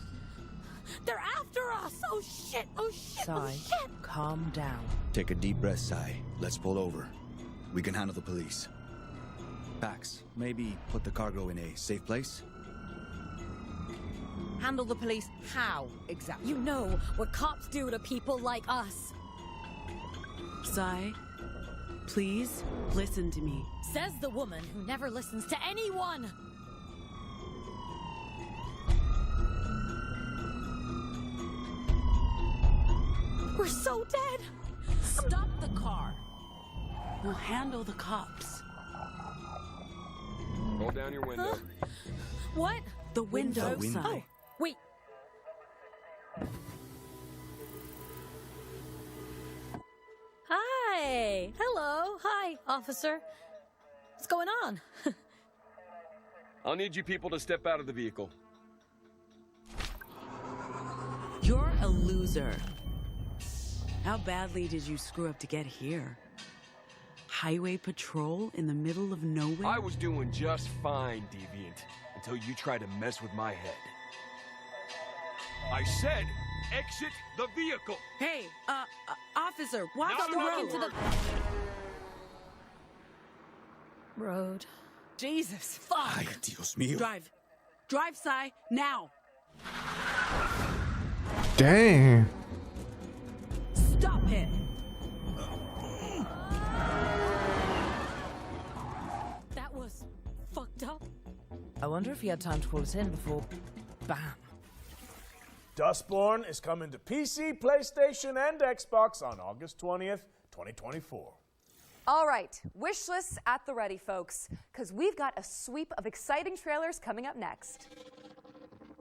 They're after us! Oh shit! Oh shit! Oh Sai, shit! calm down. Take a deep breath, Sai. Let's pull over. We can handle the police. Pax, maybe put the cargo in a safe place? Handle the police how, exactly? You know what cops do to people like us. Sai, please listen to me. Says the woman who never listens to anyone. We're so dead. Stop the car. We'll handle the cops. Roll down your window. Huh? What? The window, Sai. Oh, wait. Hi. Hello. Hi, officer. What's going on? I'll need you people to step out of the vehicle. You're a loser. How badly did you screw up to get here? Highway patrol in the middle of nowhere? I was doing just fine, Deviant, until you tried to mess with my head. I said, exit the vehicle! Hey, officer, watch Not the road! Into the road. Jesus, fuck! Ay, Dios mío. Drive. Drive, Sai, now! Dang. Stop it! That was fucked up. I wonder if he had time to call us in before... Bam. Dustborn is coming to PC, PlayStation, and Xbox on August 20th, 2024. All right, wish lists at the ready, folks, because we've got a sweep of exciting trailers coming up next.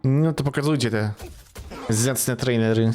No to pokazujcie te zacne trailery.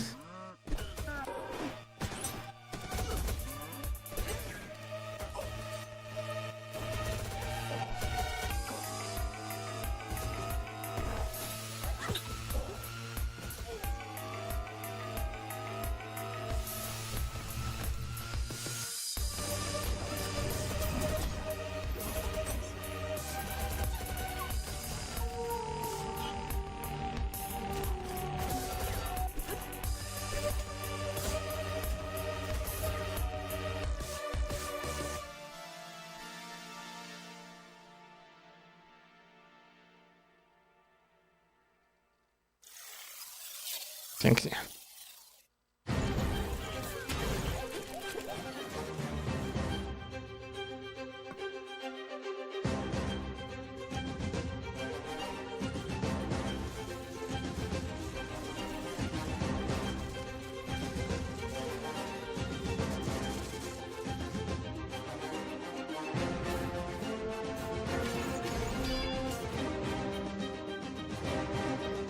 Pięknie.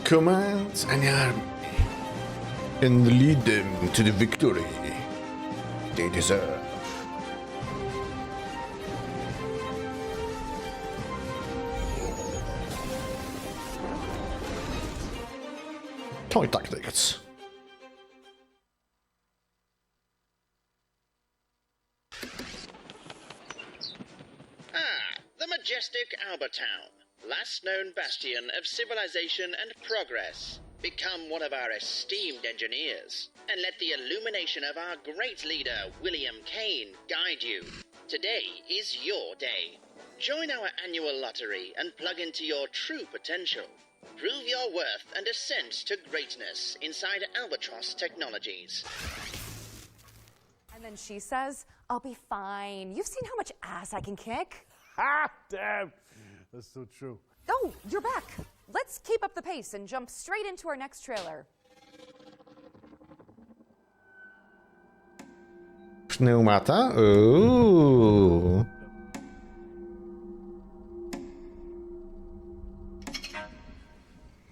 Command an army and lead them to the victory they deserve. Toy tactics. The majestic Albertown, last known bastion of civilization and progress. Become one of our esteemed engineers, and let the illumination of our great leader, William Kane, guide you. Today is your day. Join our annual lottery and plug into your true potential. Prove your worth and ascent to greatness inside Albatross Technologies. And then she says, I'll be fine. You've seen how much ass I can kick. Ha! Damn! That's so true. Oh, you're back. Let's keep up the pace and jump straight into our next trailer. Pneumata? Ooh.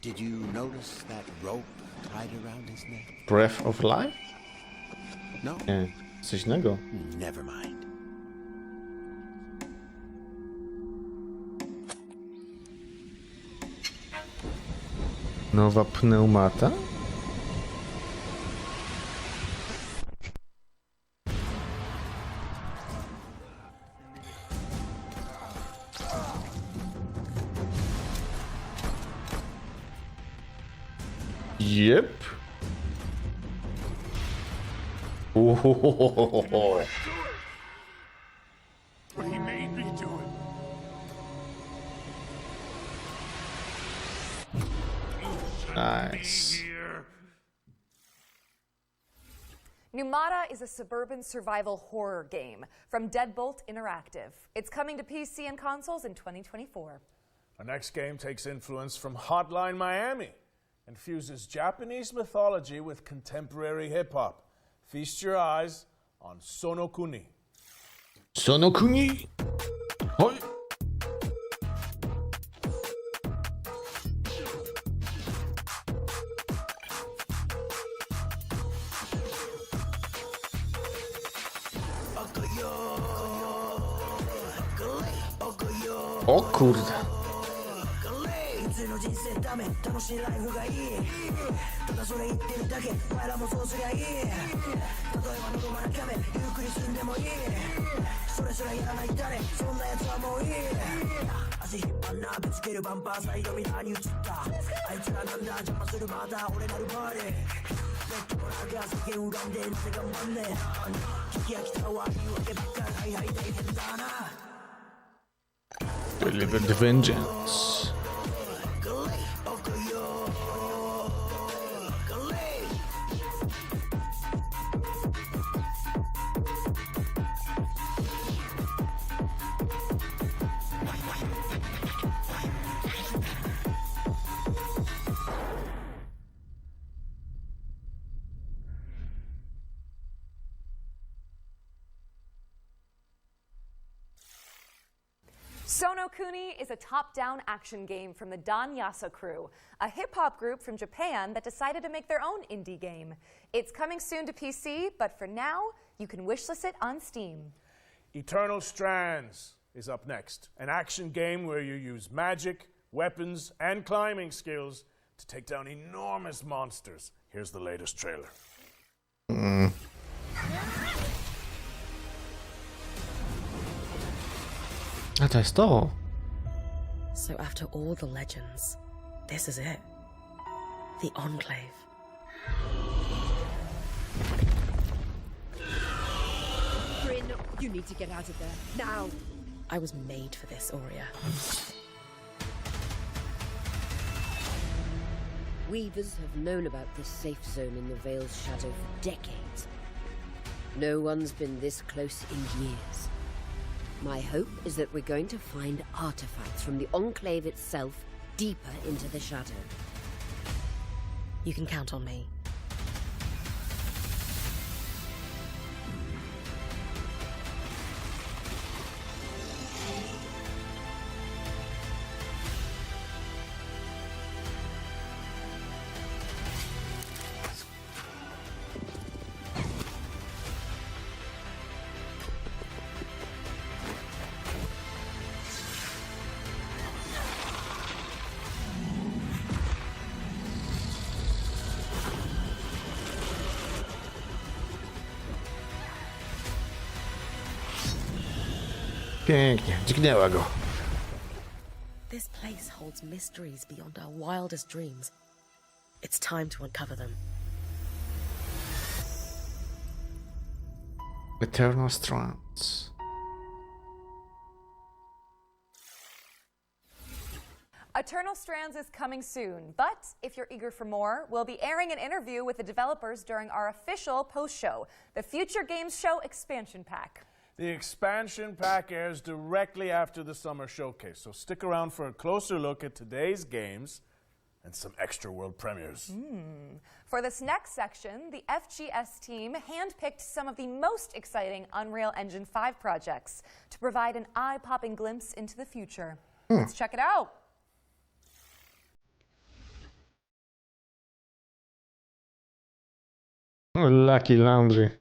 Did you notice that rope tied around his neck? Breath of life? No. Nie, coś innego. Never mind. Nowa pneumata? Yep. Ooh. But he made me do it. Nice. Pneumata is a suburban survival horror game from Deadbolt Interactive. It's coming to PC and consoles in 2024. Our next game takes influence from Hotline Miami and fuses Japanese mythology with contemporary hip-hop. Feast your eyes on Sonokuni. Sonokuni? Hoi. O kurde. の人生ダメ楽しいライフがいいただそれ言ってるだけお前らもそうすりゃいい例えば喉まらキャメゆっくり死んでもいいそれすらやらない誰そんなやつはもういい足引っ張んなぶつけるバンパーサイドミラーに映ったあいつらなんだ邪魔するまだ俺なるバーレーネットの中世間恨んでなぜ頑張んねえ聞き飽きた悪いわけばっかりはい大変だな Deliver the vengeance. Sonokuni is a top-down action game from the Danyasa crew, a hip-hop group from Japan that decided to make their own indie game. It's coming soon to PC, but for now, you can wishlist it on Steam. Eternal Strands is up next, an action game where you use magic, weapons, and climbing skills to take down enormous monsters. Here's the latest trailer. A to jest to. So after all the legends, this is it. The Enclave. Bryn, you need to get out of there, now! I was made for this, Aurea. Weavers have known about this safe zone in the Vale's shadow for decades. No one's been this close in years. My hope is that we're going to find artifacts from the Enclave itself deeper into the shadow. You can count on me. Pięknie, dźgnęła go. This place holds mysteries beyond our wildest dreams. It's time to uncover them. Eternal Strands. Eternal Strands is coming soon, but if you're eager for more, we'll be airing an interview with the developers during our official post-show, the Future Games Show Expansion Pack. The expansion pack airs directly after the summer showcase, so stick around for a closer look at today's games and some extra world premieres. For this next section, the FGS team handpicked some of the most exciting Unreal Engine 5 projects to provide an eye-popping glimpse into the future. Let's check it out. Lucky Laundry.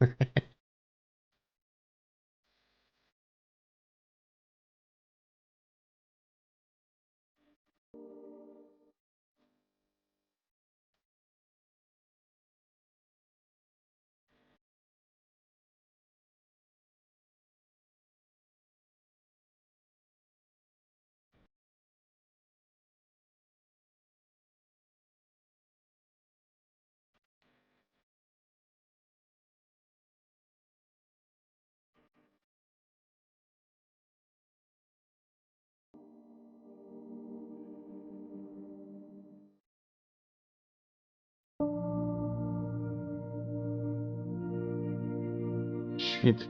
Shit.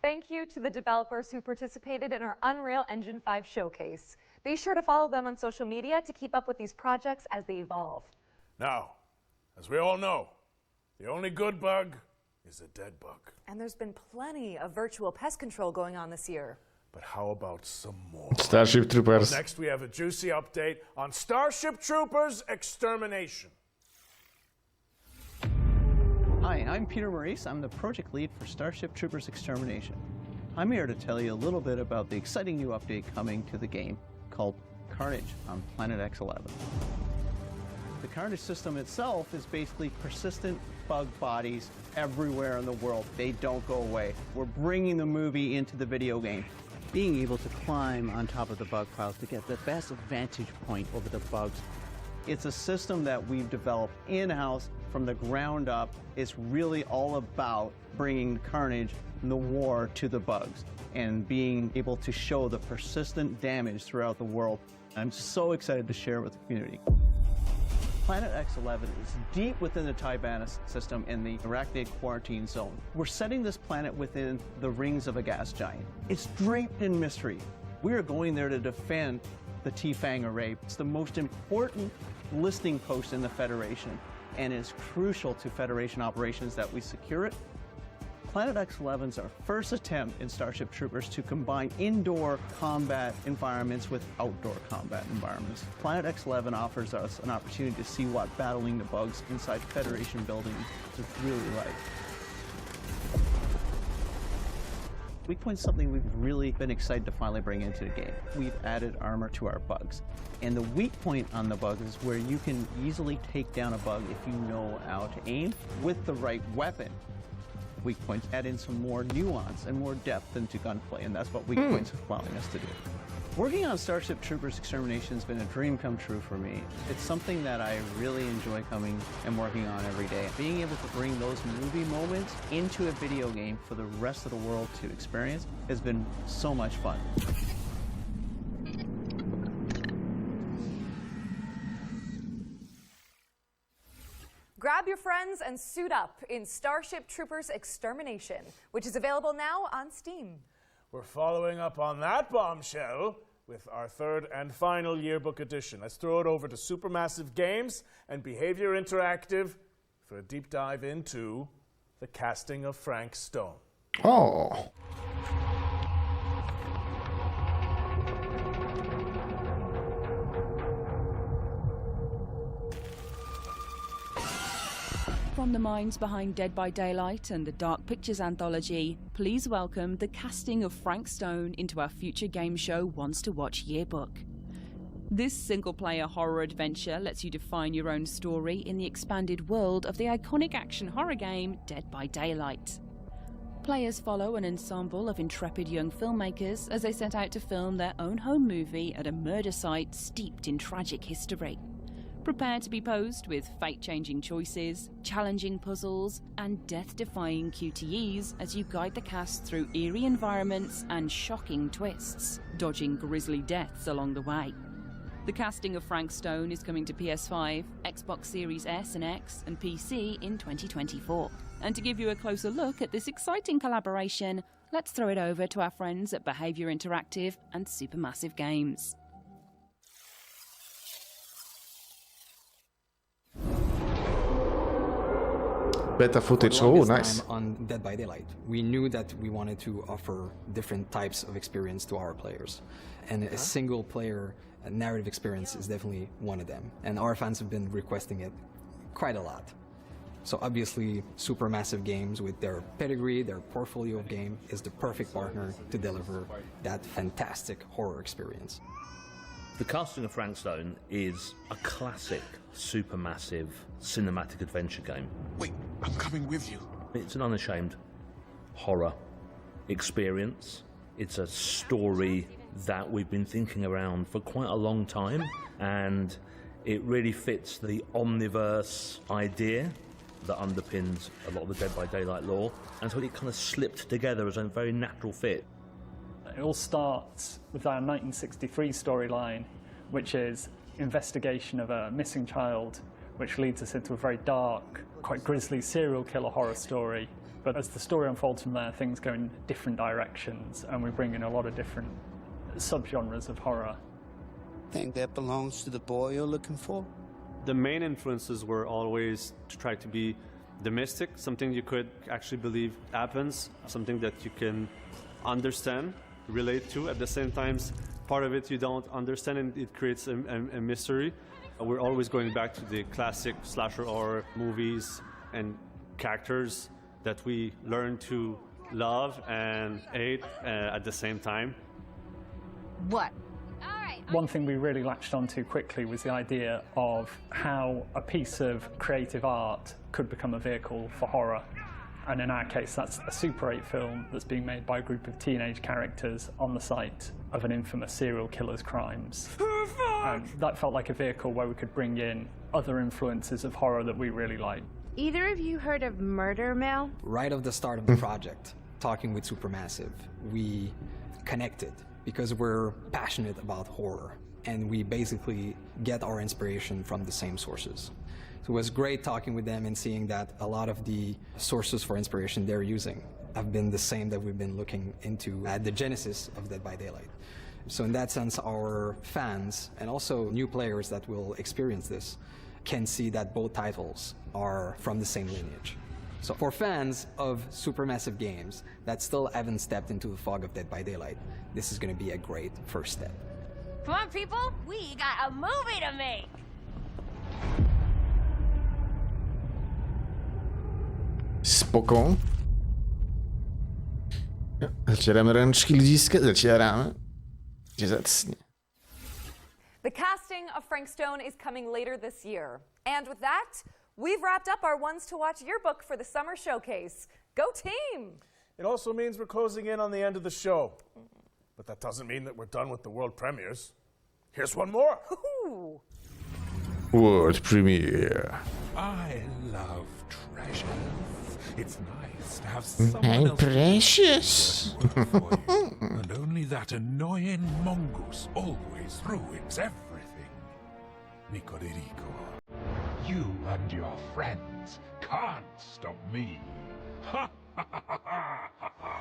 Thank you to the developers who participated in our Unreal Engine 5 showcase. Be sure to follow them on social media to keep up with these projects as they evolve. Now, as we all know, the only good bug is a dead bug. And there's been plenty of virtual pest control going on this year. But how about some more? Starship Troopers. Next, we have a juicy update on Starship Troopers Extermination. Hi, I'm Peter Maurice. I'm the project lead for Starship Troopers Extermination. I'm here to tell you a little bit about the exciting new update coming to the game called Carnage on Planet X11. The Carnage system itself is basically persistent bug bodies everywhere in the world. They don't go away. We're bringing the movie into the video game. Being able to climb on top of the bug piles to get the best vantage point over the bugs. It's a system that we've developed in-house from the ground up. It's really all about bringing carnage and the war to the bugs and being able to show the persistent damage throughout the world. I'm so excited to share it with the community. Planet X11 is deep within the Tibana system in the Arachnid Quarantine Zone. We're setting this planet within the rings of a gas giant. It's draped in mystery. We are going there to defend the T-Fang array. It's the most important listing post in the Federation, and it's crucial to Federation operations that we secure it. Planet X11 is our first attempt in Starship Troopers to combine indoor combat environments with outdoor combat environments. Planet X11 offers us an opportunity to see what battling the bugs inside Federation buildings is really like. Weak Point's something we've really been excited to finally bring into the game. We've added armor to our bugs. And the weak point on the bug is where you can easily take down a bug if you know how to aim with the right weapon. weak points, add in some more nuance and more depth into gunplay, and that's what weak points are allowing us to do. Working on Starship Troopers Extermination has been a dream come true for me. It's something that I really enjoy coming and working on every day. Being able to bring those movie moments into a video game for the rest of the world to experience has been so much fun. Grab your friends and suit up in Starship Troopers Extermination, which is available now on Steam. We're following up on that bombshell with our third and final yearbook edition. Let's throw it over to Supermassive Games and Behavior Interactive for a deep dive into the casting of Frank Stone. Oh. From the minds behind Dead by Daylight and the Dark Pictures anthology, please welcome the casting of Frank Stone into our future game show Wants to Watch yearbook. This single-player horror adventure lets you define your own story in the expanded world of the iconic action horror game Dead by Daylight. Players follow an ensemble of intrepid young filmmakers as they set out to film their own home movie at a murder site steeped in tragic history. Prepare to be posed with fate-changing choices, challenging puzzles, and death-defying QTEs as you guide the cast through eerie environments and shocking twists, dodging grisly deaths along the way. The casting of Frank Stone is coming to PS5, Xbox Series S and X, and PC in 2024. And to give you a closer look at this exciting collaboration, let's throw it over to our friends at Behavior Interactive and Supermassive Games. Beta footage, For the oh longest nice. time on Dead by Daylight, we knew that we wanted to offer different types of experience to our players. And a single player narrative experience is definitely one of them. And our fans have been requesting it quite a lot. So obviously, Supermassive Games, with their pedigree, their portfolio of game, is the perfect partner to deliver that fantastic horror experience. The casting of Frank Stone is a classic, supermassive, cinematic adventure game. Wait, I'm coming with you. It's an unashamed horror experience. It's a story that we've been thinking around for quite a long time, and it really fits the omniverse idea that underpins a lot of the Dead by Daylight lore, and so it kind of slipped together as a very natural fit. It all starts with our 1963 storyline, which is investigation of a missing child, which leads us into a very dark, quite grisly serial killer horror story. But as the story unfolds from there, things go in different directions, and we bring in a lot of different subgenres of horror. Think that belongs to the boy you're looking for? The main influences were always to try to be the mystic, something you could actually believe happens, something that you can understand, relate to. At the same time, part of it you don't understand, and it creates a mystery. We're always going back to the classic slasher horror movies and characters that we learn to love and hate at the same time. What? One thing we really latched onto quickly was the idea of how a piece of creative art could become a vehicle for horror. And in our case, that's a Super 8 film that's being made by a group of teenage characters on the site of an infamous serial killer's crimes. And that felt like a vehicle where we could bring in other influences of horror that we really like. Either of you heard of Murder Mill? Right off the start of the project, talking with Supermassive, we connected because we're passionate about horror, and we basically get our inspiration from the same sources. So it was great talking with them and seeing that a lot of the sources for inspiration they're using have been the same that we've been looking into at the genesis of Dead by Daylight. So in that sense, our fans and also new players that will experience this can see that both titles are from the same lineage. So for fans of Supermassive Games that still haven't stepped into the fog of Dead by Daylight, this is going to be a great first step. Come on, people, we got a movie to make! Spoko. Zacieramy ręczki, ludziska, zacieramy. Gdzie zacnie. The casting of Frank Stone is coming later this year. And with that, We've wrapped up our Ones to Watch yearbook for the summer showcase. Go team! It also means we're closing in on the end of the show. But that doesn't mean that we're done with the world premieres. Here's one more. Ooh. World premiere. I love treasures. It's nice to have someone else Precious. for you. And only that annoying mongoose always ruins everything. Nico de Rico. You and your friends can't stop me. Ha ha ha ha ha ha.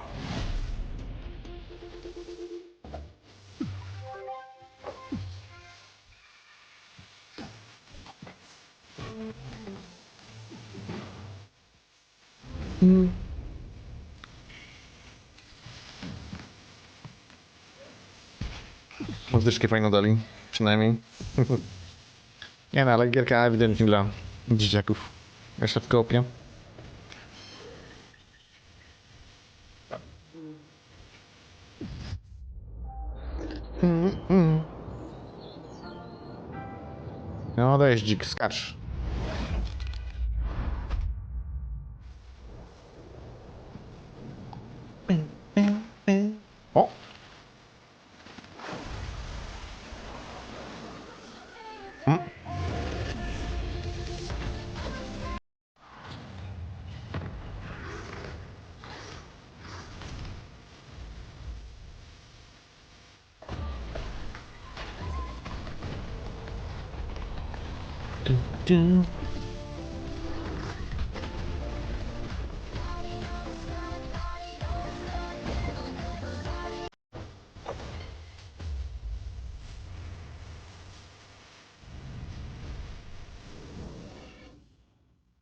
Muzyczkę fajną dali, przynajmniej. Nie no, ale gierka ewidentnie dla dzieciaków. Jeszcze w koopie. No dajesz dzik, skacz. O!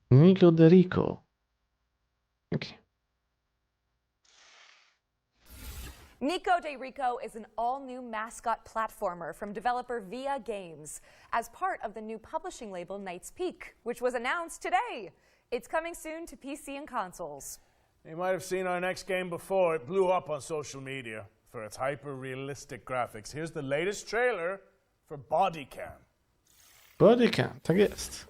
Nico de Rico. Okay. Nico de Rico is an all-new mascot platformer from developer Via Games as part of the new publishing label Knight's Peak, which was announced today. It's coming soon to PC and consoles. You might have seen our next game before. It blew up on social media for its hyper-realistic graphics. Here's the latest trailer for Bodycam. Bodycam, tak jest.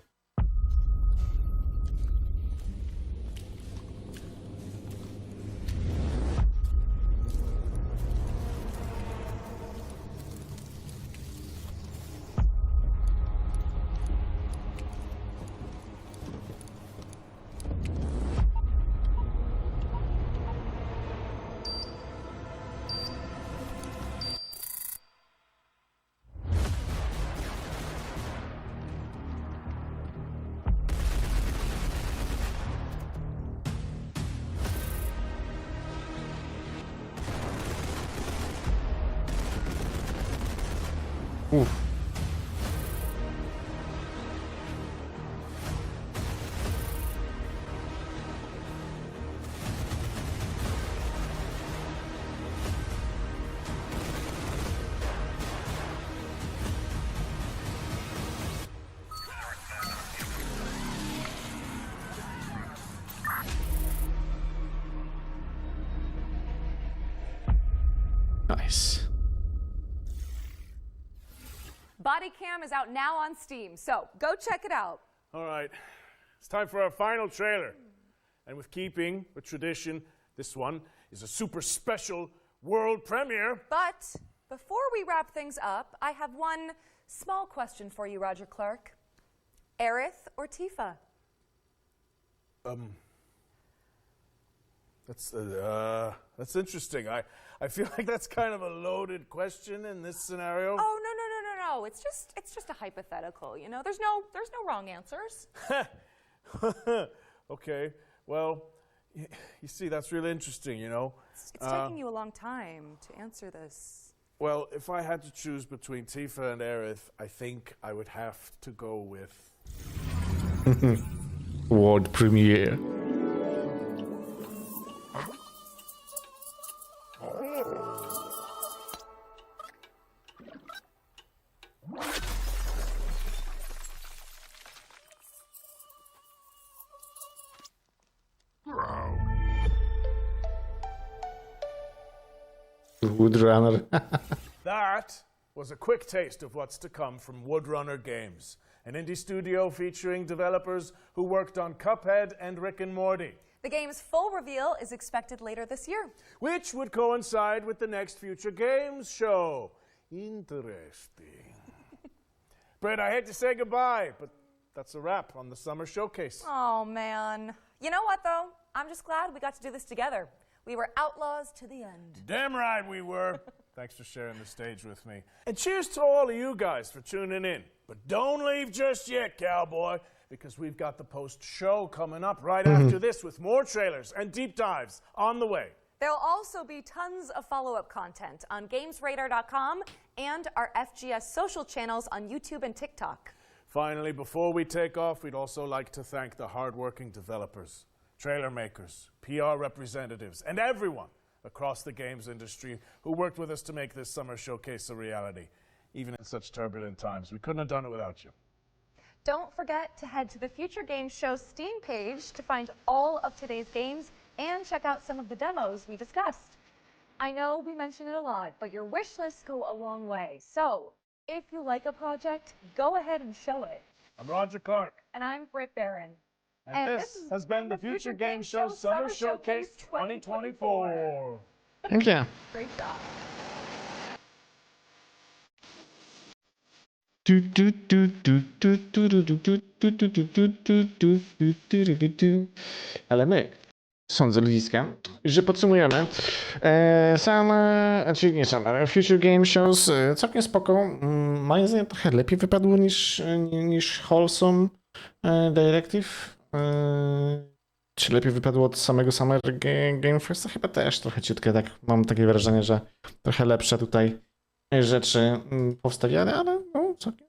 Uff. Nice. Bodycam is out now on Steam, so go check it out. All right, it's time for our final trailer. And with keeping with tradition, this one is a super special world premiere. But before we wrap things up, I have one small question for you, Roger Clark. Aerith or Tifa? That's interesting. I feel like that's kind of a loaded question in this scenario. Oh, no. It's just a hypothetical, you know? There's no wrong answers. Okay, well, you see, that's really interesting, you know? It's taking you a long time to answer this. Well, if I had to choose between Tifa and Aerith, I think I would have to go with... World premiere. Woodrunner. That was a quick taste of what's to come from Woodrunner Games. an indie studio featuring developers who worked on Cuphead and Rick and Morty. The game's full reveal is expected later this year, which would coincide with the next Future Games show. Interesting. Britt, I hate to say goodbye, but that's a wrap on the Summer Showcase. Oh, man. You know what, though? I'm just glad we got to do this together. We were outlaws to the end. Damn right we were. Thanks for sharing the stage with me. And cheers to all of you guys for tuning in. But don't leave just yet, cowboy, because we've got the post-show coming up right after this with more trailers and deep dives on the way. There'll also be tons of follow-up content on GamesRadar.com and our FGS social channels on YouTube and TikTok. Finally, before we take off, we'd also like to thank the hardworking developers, trailer makers, PR representatives, and everyone across the games industry who worked with us to make this Summer Showcase a reality. Even in such turbulent times, we couldn't have done it without you. Don't forget to head to the Future Games Show Steam page to find all of today's games and check out some of the demos we discussed. I know we mention it a lot, but your wish lists go a long way. So, if you like a project, go ahead and show it. I'm Roger Clark. And I'm Britt Barron. And this has been the Future Games Show Summer Showcase 2024. Thank you. Great job. Ale my, sądzę ludziska, że podsumujemy. Future Game Shows całkiem spoko. Moim zdaniem trochę lepiej wypadło niż Wholesome Directive. Czy lepiej wypadło od samego Summer Game Festa? Chyba też trochę ciutkę, tak mam takie wrażenie, że trochę lepsze tutaj rzeczy powstawiane, ale no, całkiem